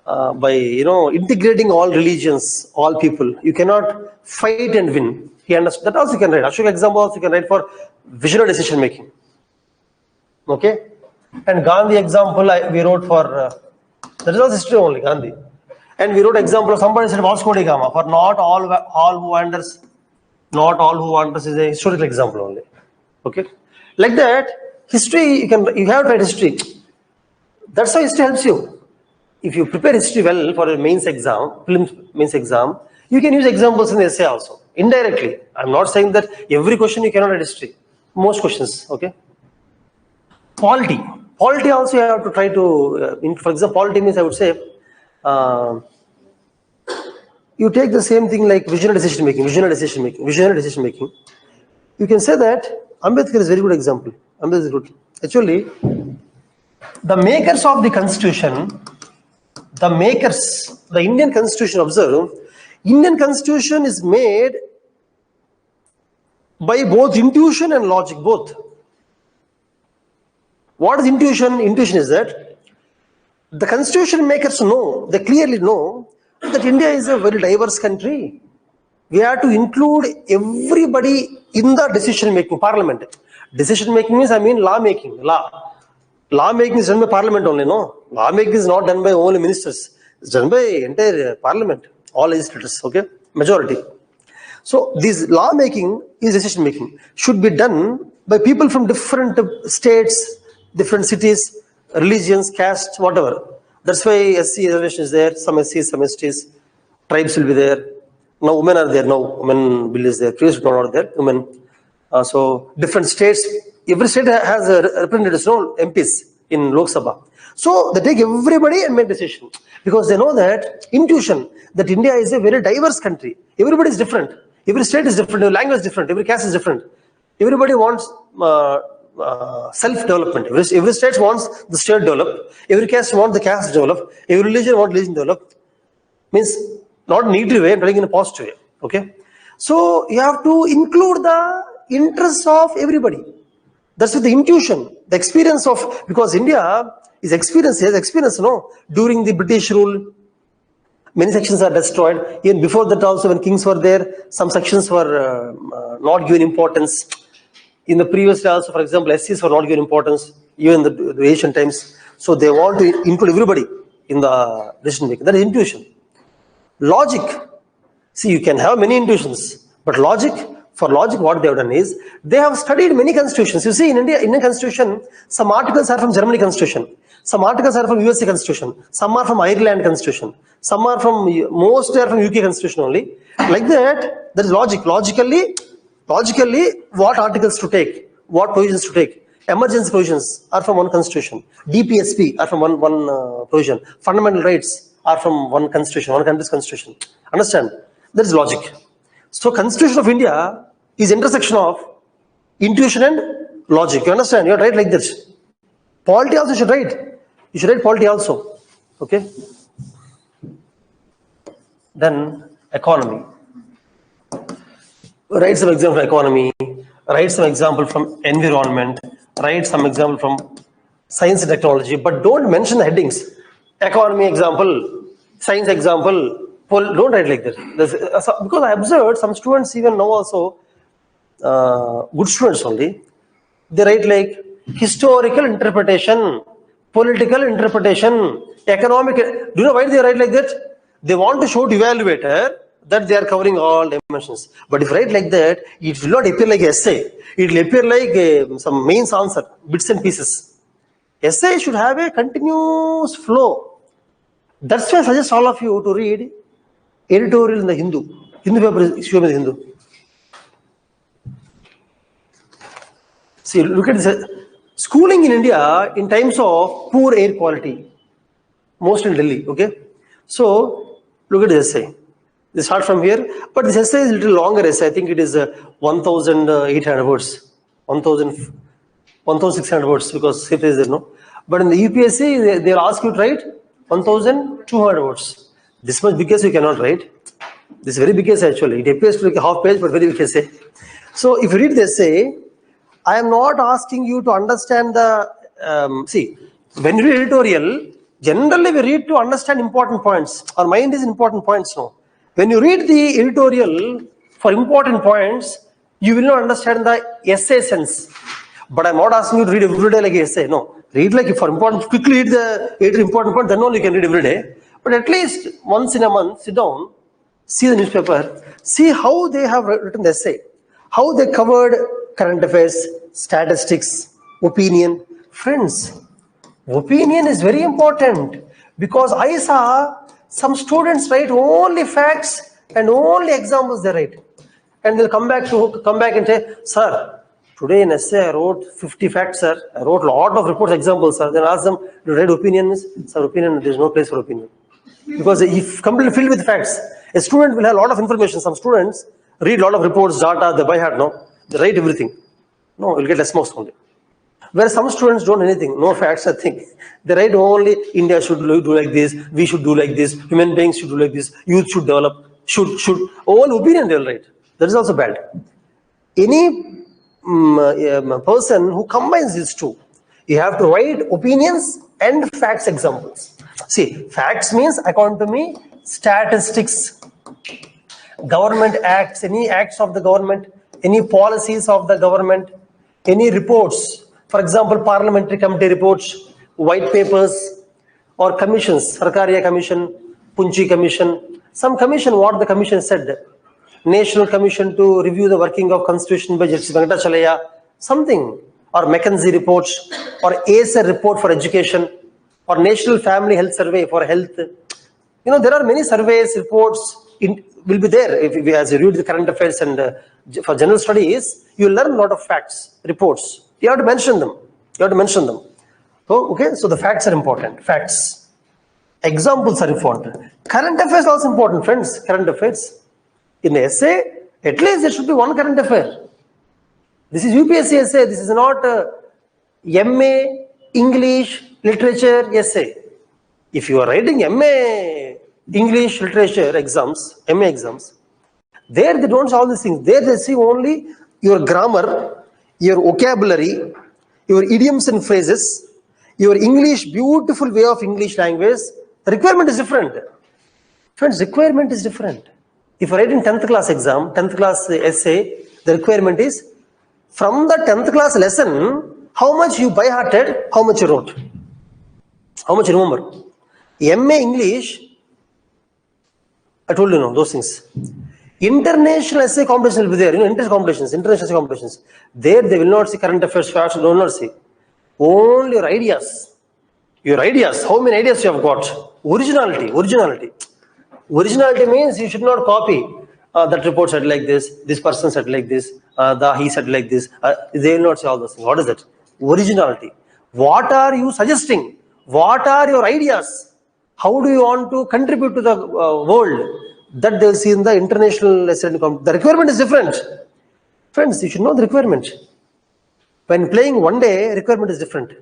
By, integrating all religions, all people. You cannot fight and win. He understood. That also you can write. Ashoka example also you can write for visionary decision making. Okay? And Gandhi example we wrote for, that is also history only, Gandhi. And we wrote example of somebody said Vasco da Gama for not all who wanders. Not all who wanders is a historical example only. Okay? Like that, history, you have to write history. That's how history helps you. If you prepare history well for a mains exam, prelims mains exam, you can use examples in the essay also, indirectly. I'm not saying that every question you cannot write history. Most questions, okay? Polity. Polity also you have to try to, for example, polity means I would say, you take the same thing like visionary decision making. You can say that Ambedkar is a very good example. Ambedkar is good. Actually, the makers of the constitution, the Indian constitution, observe, Indian constitution is made by both intuition and logic, both. What is intuition? Intuition is that the constitution makers know, they clearly know that India is a very diverse country. We have to include everybody in the decision making, parliament. Decision making means, I mean law making, Law making is done by parliament only, no? Law making is not done by only ministers. It's done by entire parliament, all legislators, okay? Majority. So this law making is decision making. Should be done by people from different states, different cities, religions, caste, whatever. That's why SC reservation is there, some SCs, some STs, tribes will be there. Now women are there, now women bill is there, previously not there, women. So different states, every state has a representatives, no MPs in Lok Sabha. So they take everybody and make decision because they know that intuition that India is a very diverse country. Everybody is different. Every state is different. Every language is different. Every caste is different. Everybody wants self-development. Every state wants the state develop. Every caste wants the caste develop. Every religion wants religion develop. Means not negative way, I'm telling in a positive way. Okay. So you have to include the interests of everybody. That's with the intuition, the experience of, because India is experience, no, during the British rule, Many sections are destroyed. Even before that also, when kings were there, some sections were not given importance. In the previous day also, for example, SCs were not given importance, even in the ancient times. So they want to include everybody in the decision making. That is intuition. Logic. See, you can have many intuitions, but for logic, what they have done is, they have studied many constitutions. You see, in India, Indian constitution, some articles are from Germany constitution, some articles are from USA constitution, some are from Ireland constitution, some are from, most are from UK constitution only. Like that, there is logic. Logically, what articles to take, what provisions to take. Emergency provisions are from one constitution. DPSP are from one provision. Fundamental rights are from one constitution, one country's constitution. Understand? There is logic. So Constitution of India is intersection of intuition and logic. You understand? You are right like this. Polity also you should write. You should write polity also. Okay. Then economy. Write some example from economy. Write some example from environment. Write some example from science and technology. But don't mention the headings. Economy example, science example. Don't write like that. Because I observed some students even now also, good students only, they write like historical interpretation, political interpretation, economic. Do you know why they write like that? They want to show to evaluator that they are covering all dimensions. But if you write like that, it will not appear like essay. It will appear like some mains answer, bits and pieces. Essay should have a continuous flow. That's why I suggest all of you to read editorial in the Hindu paper is issued by the Hindu. See, look at this. Schooling in India in times of poor air quality, mostly in Delhi. Okay, so look at this essay. They start from here, but this essay is a little longer essay. I think it is 1,800 words, 1,600 words because if is there no. But in the UPSC, they'll ask you to write 1,200 words. This much big essay you cannot write. This is very big essay actually. It appears to be like a half page, but very big essay. So if you read the essay, I am not asking you to understand the, see, when you read editorial, generally we read to understand important points. Our mind is important points now. When you read the editorial for important points, you will not understand the essay sense. But I'm not asking you to read every day like essay. No, read like for important, quickly read the important point, then only you can read every day. But at least once in a month, sit down, see the newspaper, see how they have written the essay, how they covered current affairs, statistics, opinion. Friends, opinion is very important because I saw some students write only facts and only examples they write. And they'll come back and say, sir, today in essay I wrote 50 facts, sir. I wrote a lot of reports, examples, sir. Then ask them, do you write opinions? Sir, opinion, there is no place for opinion. Because if completely filled with facts, a student will have a lot of information. Some students read a lot of reports, data, they by heart, no? They write everything. No, you'll get less marks only. Whereas some students don't anything, no facts, I think. They write only India should do like this, we should do like this, human beings should do like this, youth should develop, should. All opinion they will write. That is also bad. Any person who combines these two, you have to write opinions and facts examples. See, facts means, according to me, statistics, government acts, any acts of the government, any policies of the government, any reports. For example, parliamentary committee reports, white papers, or commissions, Sarkariya Commission, Punchi Commission, some commission, what the commission said, National Commission to review the working of Constitution by Justice Venkatachalaya, something, or McKinsey reports, or ASER report for education, or National Family Health Survey for health. You know, there are many surveys, reports, will be there. As you read the current affairs and for general studies, you learn a lot of facts, reports. You have to mention them. So, okay, so the facts are important. Facts. Examples are important. Current affairs are also important, friends. Current affairs. In the essay, at least there should be one current affair. This is UPSC essay. This is not MA English Literature essay. If you are writing MA English Literature exams, MA exams, there they don't solve these things. There they see only your grammar, your vocabulary, your idioms and phrases, your English, beautiful way of English language. The requirement is different. Friends, requirement is different. If you write in 10th class exam, 10th class essay, the requirement is from the 10th class lesson, how much you by hearted, how much you wrote, how much you remember. MA English, I told you now those things. International essay competition will be there, international essay competitions. There they will not see current affairs facts, they will not see. Only your ideas. Your ideas, how many ideas you have got? Originality. Originality means you should not copy. That report said like this person said like this, he said like this. They will not say all those things. What is it? Originality. What are you suggesting? What are your ideas? How do you want to contribute to the world? That they will see in the international lesson. The requirement is different. Friends, you should know the requirement. When playing one day, requirement is different.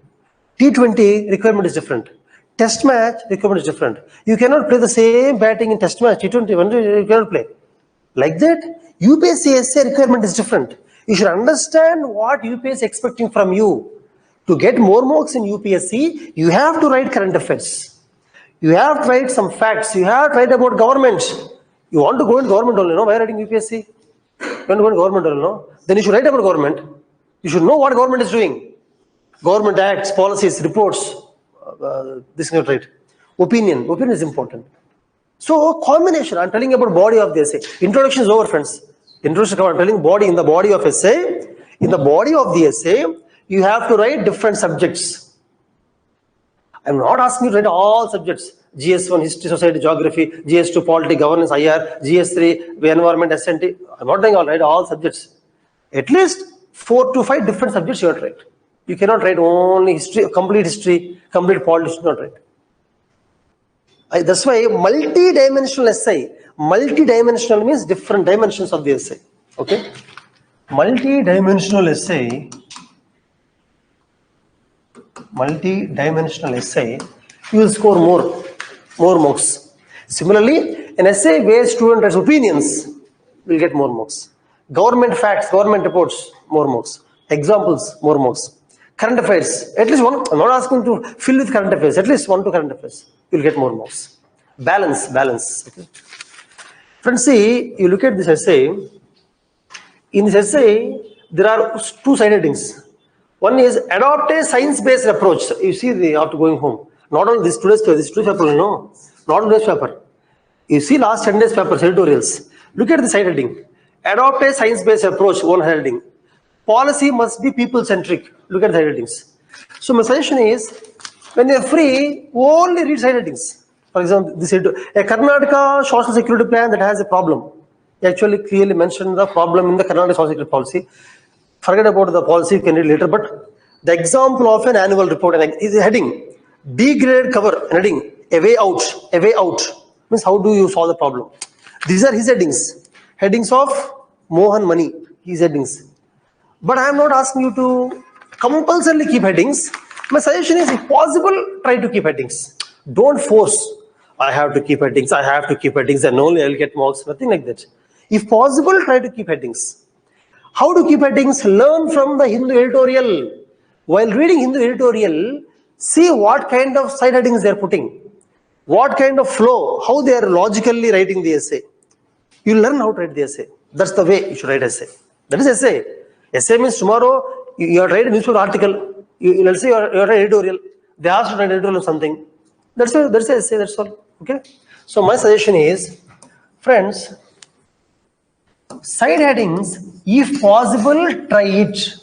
T20 requirement is different. Test match requirement is different. You cannot play the same batting in test match. T20 one day you cannot play. Like that, UPSC essay requirement is different. You should understand what UPSC is expecting from you. To get more marks in UPSC, you have to write current affairs. You have to write some facts. You have to write about government. You want to go into government only, no? Why writing UPSC? You want to go into government only, no? Then you should write about government. You should know what government is doing. Government acts, policies, reports. This is not right. Opinion is important. So combination, I'm telling about body of the essay. Introduction is over, friends. Introduction, I'm telling body, in the body of essay. In the body of the essay, you have to write different subjects. I'm not asking you to write all subjects. GS1, history, society, geography, GS2, politics, governance, IR, GS3, environment, SNT. I'm not saying I'll write all subjects. At least 4 to 5 different subjects you have to write. You cannot write only history, complete politics, not write. That's why multi-dimensional essay. Multi-dimensional means different dimensions of the essay. Okay? Multi-dimensional essay, you will score more marks. Similarly, an essay where student writes opinions will get more marks. Government facts, government reports, more marks. Examples, more marks. Current affairs, at least one. I'm not asking to fill with current affairs. At least 1 to current affairs, you'll get more marks. Balance. Okay. Friends, see, you look at this essay. In this essay, there are 2 side headings. One is adopt a science-based approach. You see, after going home, not only this today's paper, no, not today's paper. You see, last 10 days papers, editorials. Look at the side heading. Adopt a science-based approach. One heading. Policy must be people-centric. Look at the headings. So my suggestion is, when you're free, only read side headings. For example, this a Karnataka social security plan that has a problem. Actually, clearly mentioned the problem in the Karnataka social security policy. Forget about the policy, you can read later. But the example of an annual report is a heading. Degraded cover, heading. A way out. Means how do you solve the problem? These are his headings. Headings of Mohan Money. His headings. But I am not asking you to compulsorily keep headings. My suggestion is, if possible, try to keep headings. Don't force. I have to keep headings, and only I will get marks. Nothing like that. If possible, try to keep headings. How to keep headings? Learn from the Hindu editorial. While reading Hindu editorial, see what kind of side headings they are putting. What kind of flow, how they are logically writing the essay. You learn how to write the essay. That's the way you should write essay. That is essay. Essay means tomorrow you are writing a newspaper article. Let's say you are writing editorial. They ask you to write editorial or something. That's an essay. That's all. Okay. So my suggestion is, friends, side headings, if possible, try it.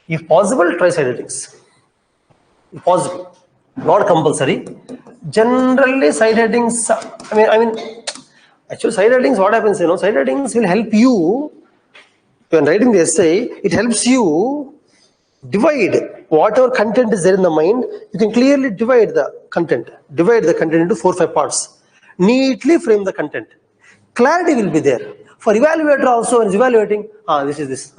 If possible, try side headings. If possible, not compulsory. Generally, side headings. I mean, actually, side headings. What happens? Side headings will help you when writing the essay. It helps you divide whatever content is there in the mind. You can clearly divide the content into 4 or 5 parts. Neatly frame the content. Clarity will be there. For evaluator also, when is evaluating, this is this.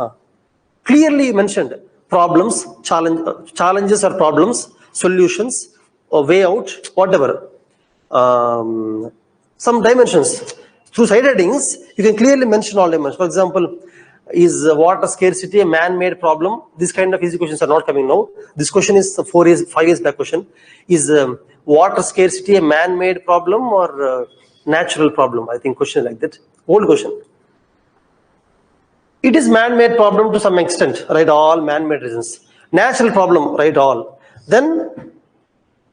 Clearly mentioned problems, challenges or problems, solutions, or way out, whatever. Some dimensions. Through side headings, you can clearly mention all dimensions. For example, is water scarcity a man-made problem? This kind of easy questions are not coming now. This question is 5 years back question. Is water scarcity a man-made problem or natural problem? I think question like that. Old question. It is man-made problem to some extent, right? All man-made reasons. Natural problem, right? All. Then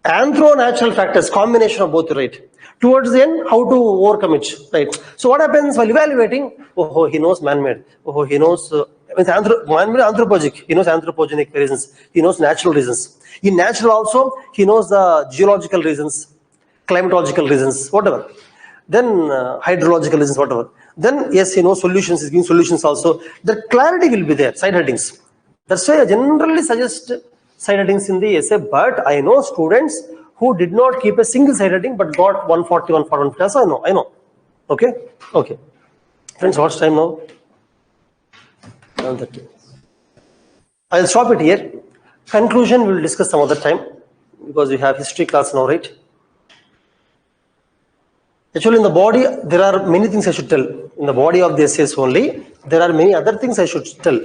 anthro-natural factors, combination of both, right? Towards the end, how to overcome it, right? So what happens while evaluating? Oh, he knows man-made. Oh, he knows man-made anthropogenic. He knows anthropogenic reasons. He knows natural reasons. In natural also, he knows the geological reasons, climatological reasons, whatever. Then hydrological reasons, whatever. Then yes, he knows solutions. He's giving solutions also. The clarity will be there. Side headings. That's why I generally suggest side headings in the essay. But I know students who did not keep a single side heading but got 140, 140. So I know. Okay? Okay. Friends, what's time now? 9:30. I'll stop it here. Conclusion we'll discuss some other time because we have history class now, right? Actually, in the body, there are many things I should tell. In the body of the essays only, there are many other things I should tell.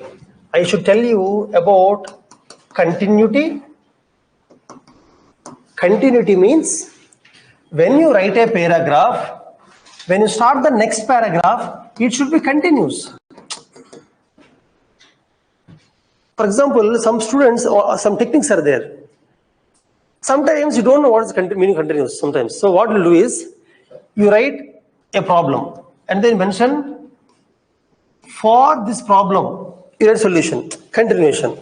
I should tell you about continuity. Continuity means when you write a paragraph, when you start the next paragraph, it should be continuous. For example, some students or some techniques are there. Sometimes you don't know what is meaning continuous sometimes. So what we'll do is, you write a problem and then mention for this problem, you write solution, continuation.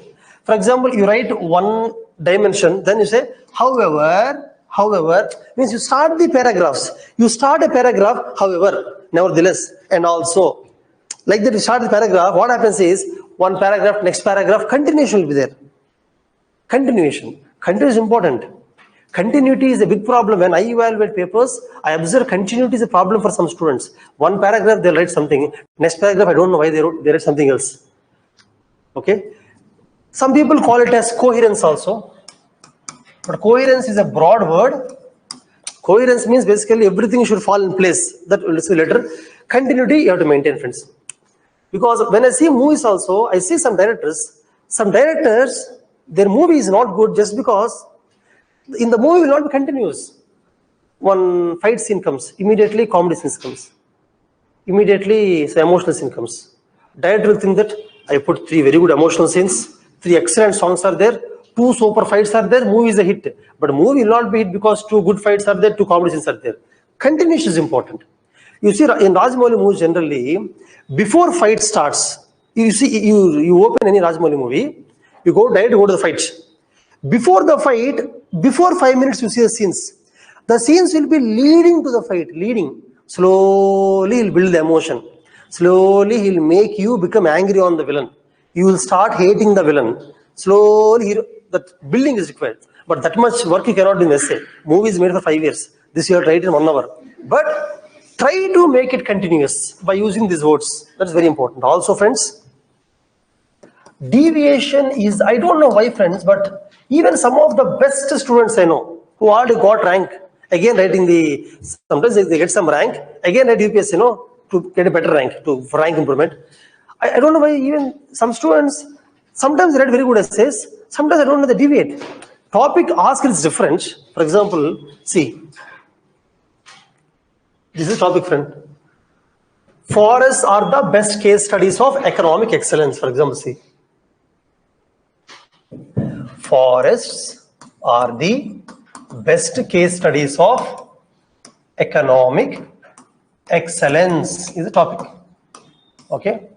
For example, you write one dimension, then you say, however, means you start the paragraphs. You start a paragraph, however, nevertheless, and also. Like that, you start the paragraph, what happens is, one paragraph, next paragraph, continuation will be there. Continuation. Continuity is important. Continuity is a big problem. When I evaluate papers, I observe continuity is a problem for some students. One paragraph, they'll write something. Next paragraph, I don't know why they write something else. Okay? Some people call it as coherence also. But coherence is a broad word. Coherence means basically everything should fall in place. That will see later. Continuity, you have to maintain, friends. Because when I see movies also, I see some directors, their movie is not good just because in the movie will not be continuous. One fight scene comes, immediately comedy scene comes. Immediately some emotional scene comes. Director will think that I put 3 very good emotional scenes, 3 excellent songs are there, 2 super fights are there, movie is a hit. But movie will not be hit because 2 good fights are there, 2 comedy scenes are there. Continuation is important. You see, in Rajamouli movies generally, before fight starts, you open any Rajamouli movie, you go to the fight. Before the fight, before 5 minutes, you see the scenes. The scenes will be leading to the fight, leading. Slowly, he'll build the emotion. Slowly, he'll make you become angry on the villain. You will start hating the villain. Slowly, that building is required. But that much work you cannot do in essay. Movie is made for 5 years. This you have to write in 1 hour. But try to make it continuous by using these words. That's very important. Also, friends, deviation is, I don't know why, friends, but even some of the best students I know who already got rank, again writing sometimes they get some rank, again write UPSC, to get a better rank, for rank improvement. I don't know why even some students, sometimes they write very good essays, sometimes I don't know they deviate. Topic asked is different. For example, see, this is topic, friend. Forests are the best case studies of economic excellence. For example, see. Forests are the best case studies of economic excellence is the topic. Okay.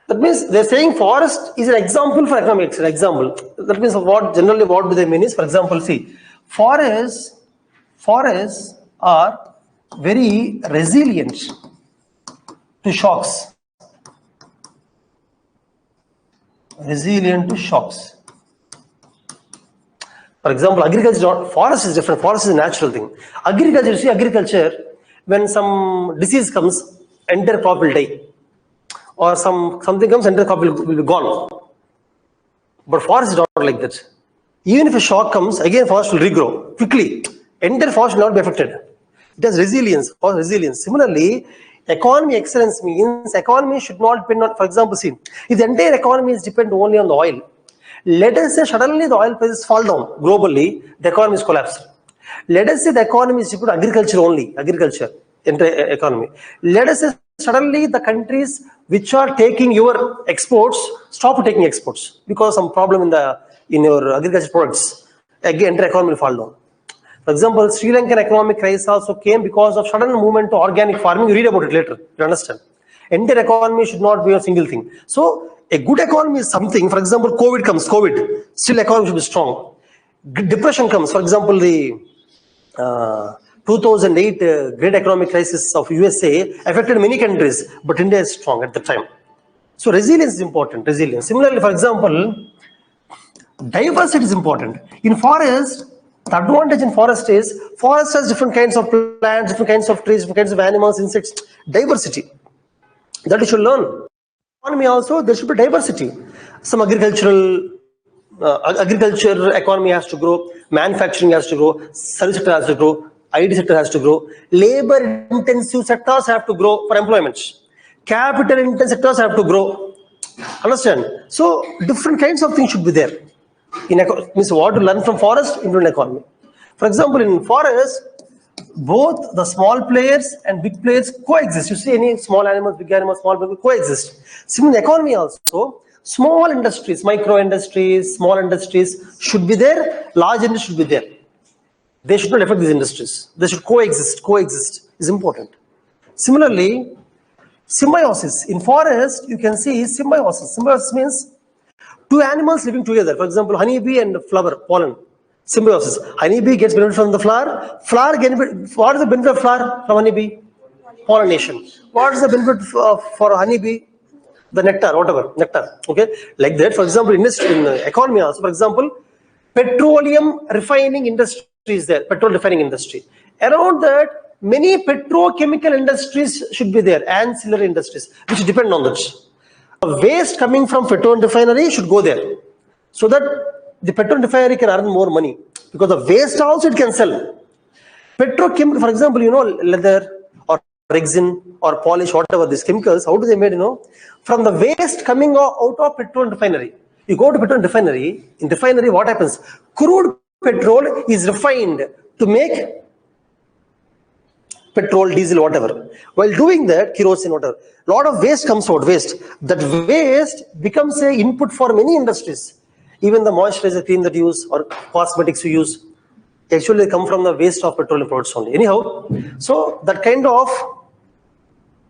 That means they're saying forest is an example for economic excellence. Example. That means what do they mean is, for example, see, forests are very resilient to shocks. Resilient to shocks. For example, agriculture, forest is different. Forest is a natural thing. Agriculture, see, agriculture, when some disease comes, entire crop will die. Or something comes, entire crop will be gone. But forest is not like that. Even if a shock comes, again forest will regrow quickly. Entire forest will not be affected. It has resilience or resilience. Similarly, economy excellence means economy should not depend on, for example, see, if the entire economy is dependent only on the oil, let us say suddenly the oil prices fall down globally, the economy is collapsed. Let us say the economy is equal to agriculture only, agriculture, economy. Let us say suddenly the countries which are taking your exports stop taking exports because some problem in your agriculture products. Again, the economy will fall down. For example, Sri Lankan economic crisis also came because of sudden movement to organic farming. You read about it later. You understand? Entire economy should not be a single thing. So a good economy is something. For example, COVID comes. COVID, still economy should be strong. Depression comes. For example, the 2008 great economic crisis of USA affected many countries, but India is strong at the time. So resilience is important. Resilience. Similarly, for example, diversity is important. In forest, the advantage in forest is forest has different kinds of plants, different kinds of trees, different kinds of animals, insects. Diversity that you should learn. Economy also, there should be diversity. Some agriculture economy has to grow, manufacturing has to grow, service sector has to grow, IT sector has to grow, labor intensive sectors have to grow for employment, capital intensive sectors have to grow. Understand? So different kinds of things should be there. Means what to learn from forest into an economy. For example, in forest, both the small players and big players coexist. You see any small animals, big animals, small people coexist. Similar in the economy also, small industries, micro industries, small industries should be there, large industries should be there. They should not affect these industries. They should coexist. Coexist is important. Similarly, symbiosis. In forest, you can see symbiosis. Symbiosis means two animals living together. For example, honeybee and flower, pollen. Symbiosis. Honeybee gets benefit from the flower. Flower gets benefit. What is the benefit of flower from honeybee? Pollination. What is the benefit for honeybee? The nectar, whatever, nectar. Okay, like that. For example, in economy also, for example, petroleum refining industry is there. Petrol refining industry. Around that, many petrochemical industries should be there. Ancillary industries, which depend on that. Waste coming from petrol refinery should go there, so that the petrol refinery can earn more money, because the waste also it can sell. Petrochemical, for example, leather or resin or polish, whatever these chemicals, how do they made? From the waste coming out of petrol refinery. You go to petrol refinery. In refinery, what happens? Crude petrol is refined to make petrol, diesel, whatever. While doing that, kerosene, whatever, a lot of waste comes out. Waste. That waste becomes a input for many industries. Even the moisturizer cream that you use or cosmetics you use, actually they come from the waste of petroleum products only. Anyhow, so that kind of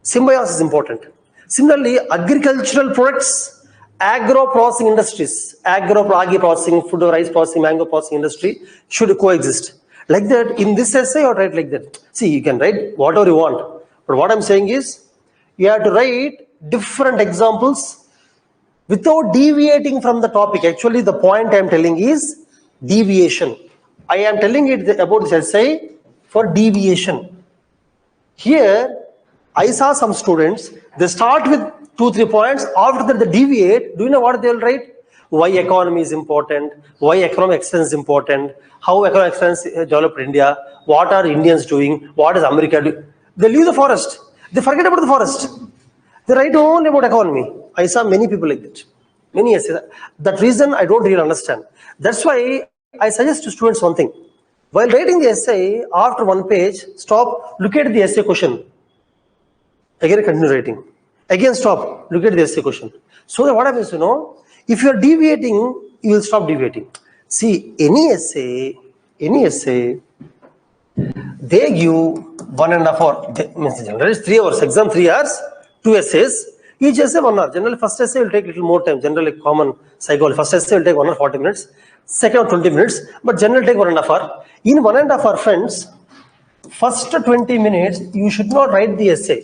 symbiosis is important. Similarly, agricultural products, agro-processing industries, agri processing, food or rice processing, mango processing industry should coexist. Like that, in this essay, or write like that. See, you can write whatever you want. But what I'm saying is, you have to write different examples without deviating from the topic. Actually, the point I'm telling is deviation. I am telling it about this essay for deviation. Here, I saw some students, they start with 2-3 points. After that, they deviate. Do you know what they will write? Why economy is important, why economic excellence is important, how economic excellence developed India, what are Indians doing, what is America doing. They leave the forest. They forget about the forest. They write only about economy. I saw many people like that. Many essays. That reason I don't really understand. That's why I suggest to students one thing. While writing the essay, after one page, stop, look at the essay question. Again, continue writing. Again, stop, look at the essay question. So that what happens, if you are deviating, you will stop deviating. See, any essay, they give 1.5 hours. Means generally 3 hours. Exam 3 hours, 2 essays. Each essay 1 hour. Generally, first essay will take a little more time. Generally, common psychology. First essay will take 1 hour 40 minutes. Second 20 minutes. But generally take 1.5 hour. In 1.5 hour, friends, first 20 minutes, you should not write the essay.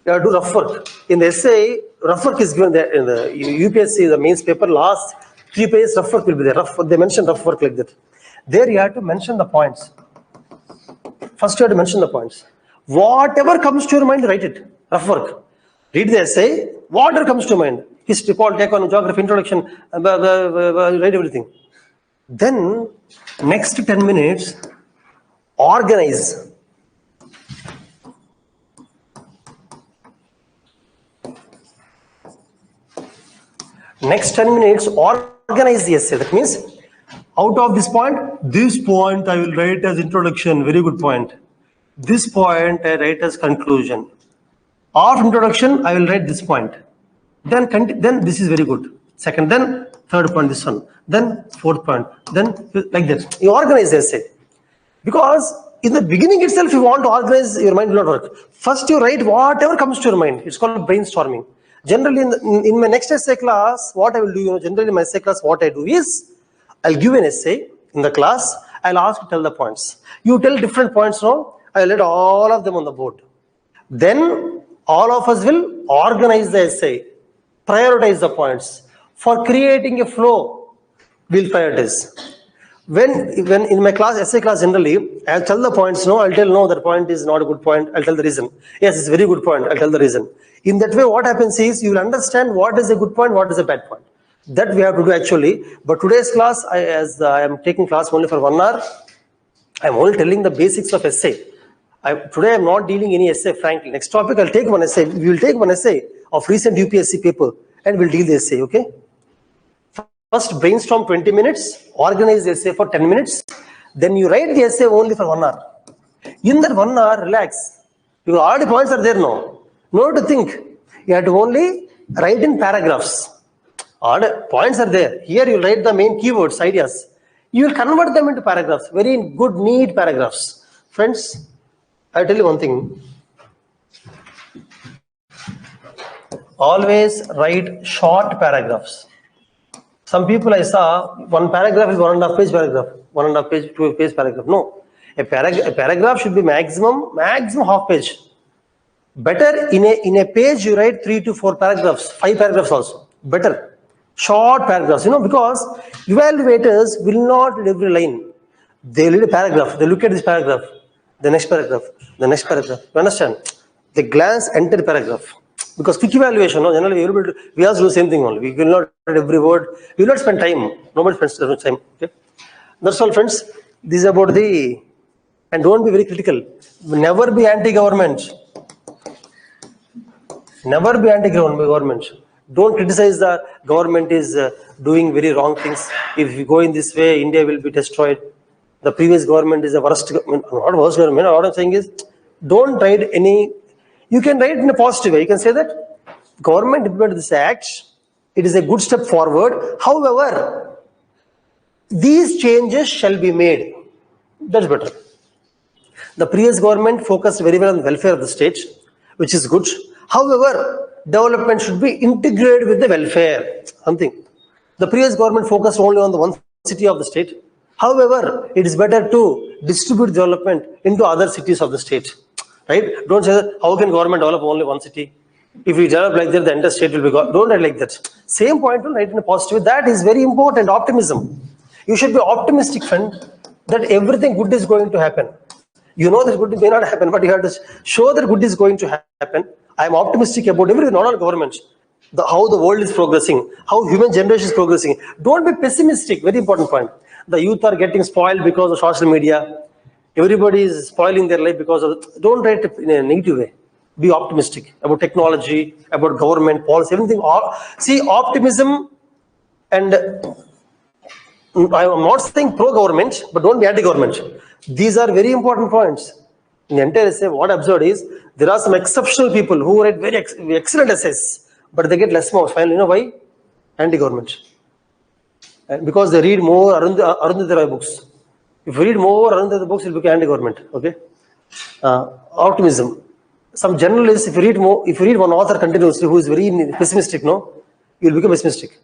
You have to do rough work. In the essay, rough work is given there in the UPSC, the mains paper, last 3 pages, rough work will be there. They mention rough work like that. There you have to mention the points. First you have to mention the points. Whatever comes to your mind, write it. Rough work. Read the essay, whatever comes to mind. History, politics, economy, geography, introduction, write everything. Then, next 10 minutes, organize. Next 10 minutes, organize the essay. That means, Out of this point I will write as introduction, very good point. This point I write as conclusion. After introduction, I will write this point. Then this is very good. Second, then third point, this one. Then fourth point. Then like that. You organize the essay. Because in the beginning itself, you want to organize, your mind will not work. First, you write whatever comes to your mind. It's called brainstorming. Generally, in my next essay class, what I will do, generally in my essay class, what I do is, I'll give an essay in the class. I'll ask you to tell the points. You tell different points now. I'll write all of them on the board. Then all of us will organize the essay, prioritize the points. For creating a flow, we'll prioritize. When in my class, essay class, generally, I'll tell the points, no, I'll tell, no, that point is not a good point, I'll tell the reason. Yes, it's a very good point, I'll tell the reason. In that way, what happens is, you will understand what is a good point, what is a bad point. That we have to do actually. But today's class, as I am taking class only for 1 hour, I'm only telling the basics of essay. Today I'm not dealing any essay, frankly. Next topic, I'll take one essay. We will take one essay of recent UPSC paper and we'll deal the essay, okay? First, brainstorm 20 minutes, organize the essay for 10 minutes. Then you write the essay only for 1 hour. In that 1 hour, relax. Because all the points are there now. No to think. You have to only write in paragraphs. All the points are there. Here you write the main keywords, ideas. You will convert them into paragraphs. Very good, neat paragraphs. Friends, I'll tell you one thing. Always write short paragraphs. Some people I saw, one paragraph is 1.5 page paragraph. 1.5 page, 2 page paragraph. No. A paragraph should be maximum half page. Better in a page you write 3 to 4 paragraphs, 5 paragraphs also. Better. Short paragraphs, because evaluators will not read every line. They read a paragraph. They look at this paragraph. The next paragraph. The next paragraph. You understand? They glance entire paragraph. Because quick evaluation, generally we also do the same thing only. We will not read every word. We will not spend time. Nobody spends much time. Okay? That's all, friends. This is about the... And don't be very critical. Never be anti-government. Never be anti-government. Don't criticize the government is doing very wrong things. If you go in this way, India will be destroyed. The previous government is the worst government. Not worst government. What I'm saying is, don't write any... You can write in a positive way. You can say that government implemented this act. It is a good step forward. However, these changes shall be made. That's better. The previous government focused very well on the welfare of the state, which is good. However, development should be integrated with the welfare. Something. The previous government focused only on the one city of the state. However, it is better to distribute development into other cities of the state. Right? Don't say that, how can government develop only one city? If we develop like that, the entire state will be gone. Don't write like that. Same point, write in a positive way. That is very important, optimism. You should be optimistic, friend, that everything good is going to happen. You know that good may not happen, but you have to show that good is going to happen. I am optimistic about everything, not on government. How the world is progressing, how human generation is progressing. Don't be pessimistic, very important point. The youth are getting spoiled because of social media. Everybody is spoiling their life because of it. Don't write it in a negative way. Be optimistic about technology, about government, policy, everything. See, optimism, and I am not saying pro-government, but don't be anti-government. These are very important points. In the entire essay, what I observed is, there are some exceptional people who write very excellent essays, but they get less marks. Finally, you know why? Anti-government. And because they read more Arundhati Roy books. If you read more Arundhati books, you'll become anti-government. Okay? Optimism. Some journalists, if you read one author continuously who is very pessimistic, you'll become pessimistic.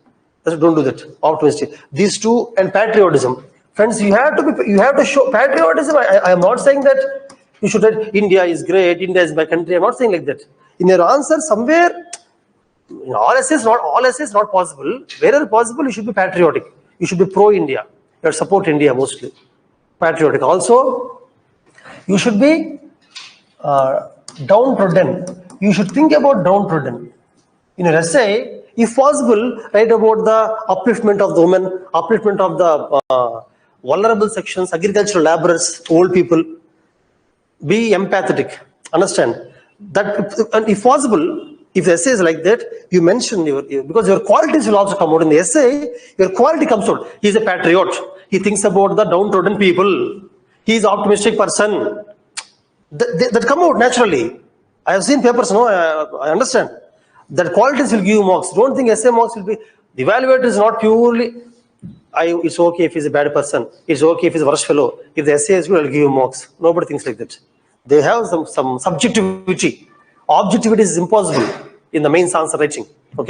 Don't do that. Optimistic. These two, and patriotism. Friends, you have to show patriotism. I am not saying that you should write India is great, India is my country. I'm not saying like that. In your answer, somewhere, all essays not possible. Wherever possible, you should be patriotic. You should be pro-India. You should support India mostly. Patriotic. Also, you should be downtrodden. You should think about downtrodden. In an essay, if possible, write about the upliftment of the women, upliftment of the vulnerable sections, agricultural laborers, old people. Be empathetic. Understand that, and if possible, If the essay is like that, you mention because your qualities will also come out in the essay. Your quality comes out. He is a patriot. He thinks about the downtrodden people. He is an optimistic person. That come out naturally. I have seen papers. No, I understand. That qualities will give you marks. Don't think essay marks will be. The evaluator is not purely. It's okay if he's a bad person. It's okay if he's a worse fellow. If the essay is good, I'll give you marks. Nobody thinks like that. They have some subjectivity. Objectivity is impossible in the mains answer writing. Okay.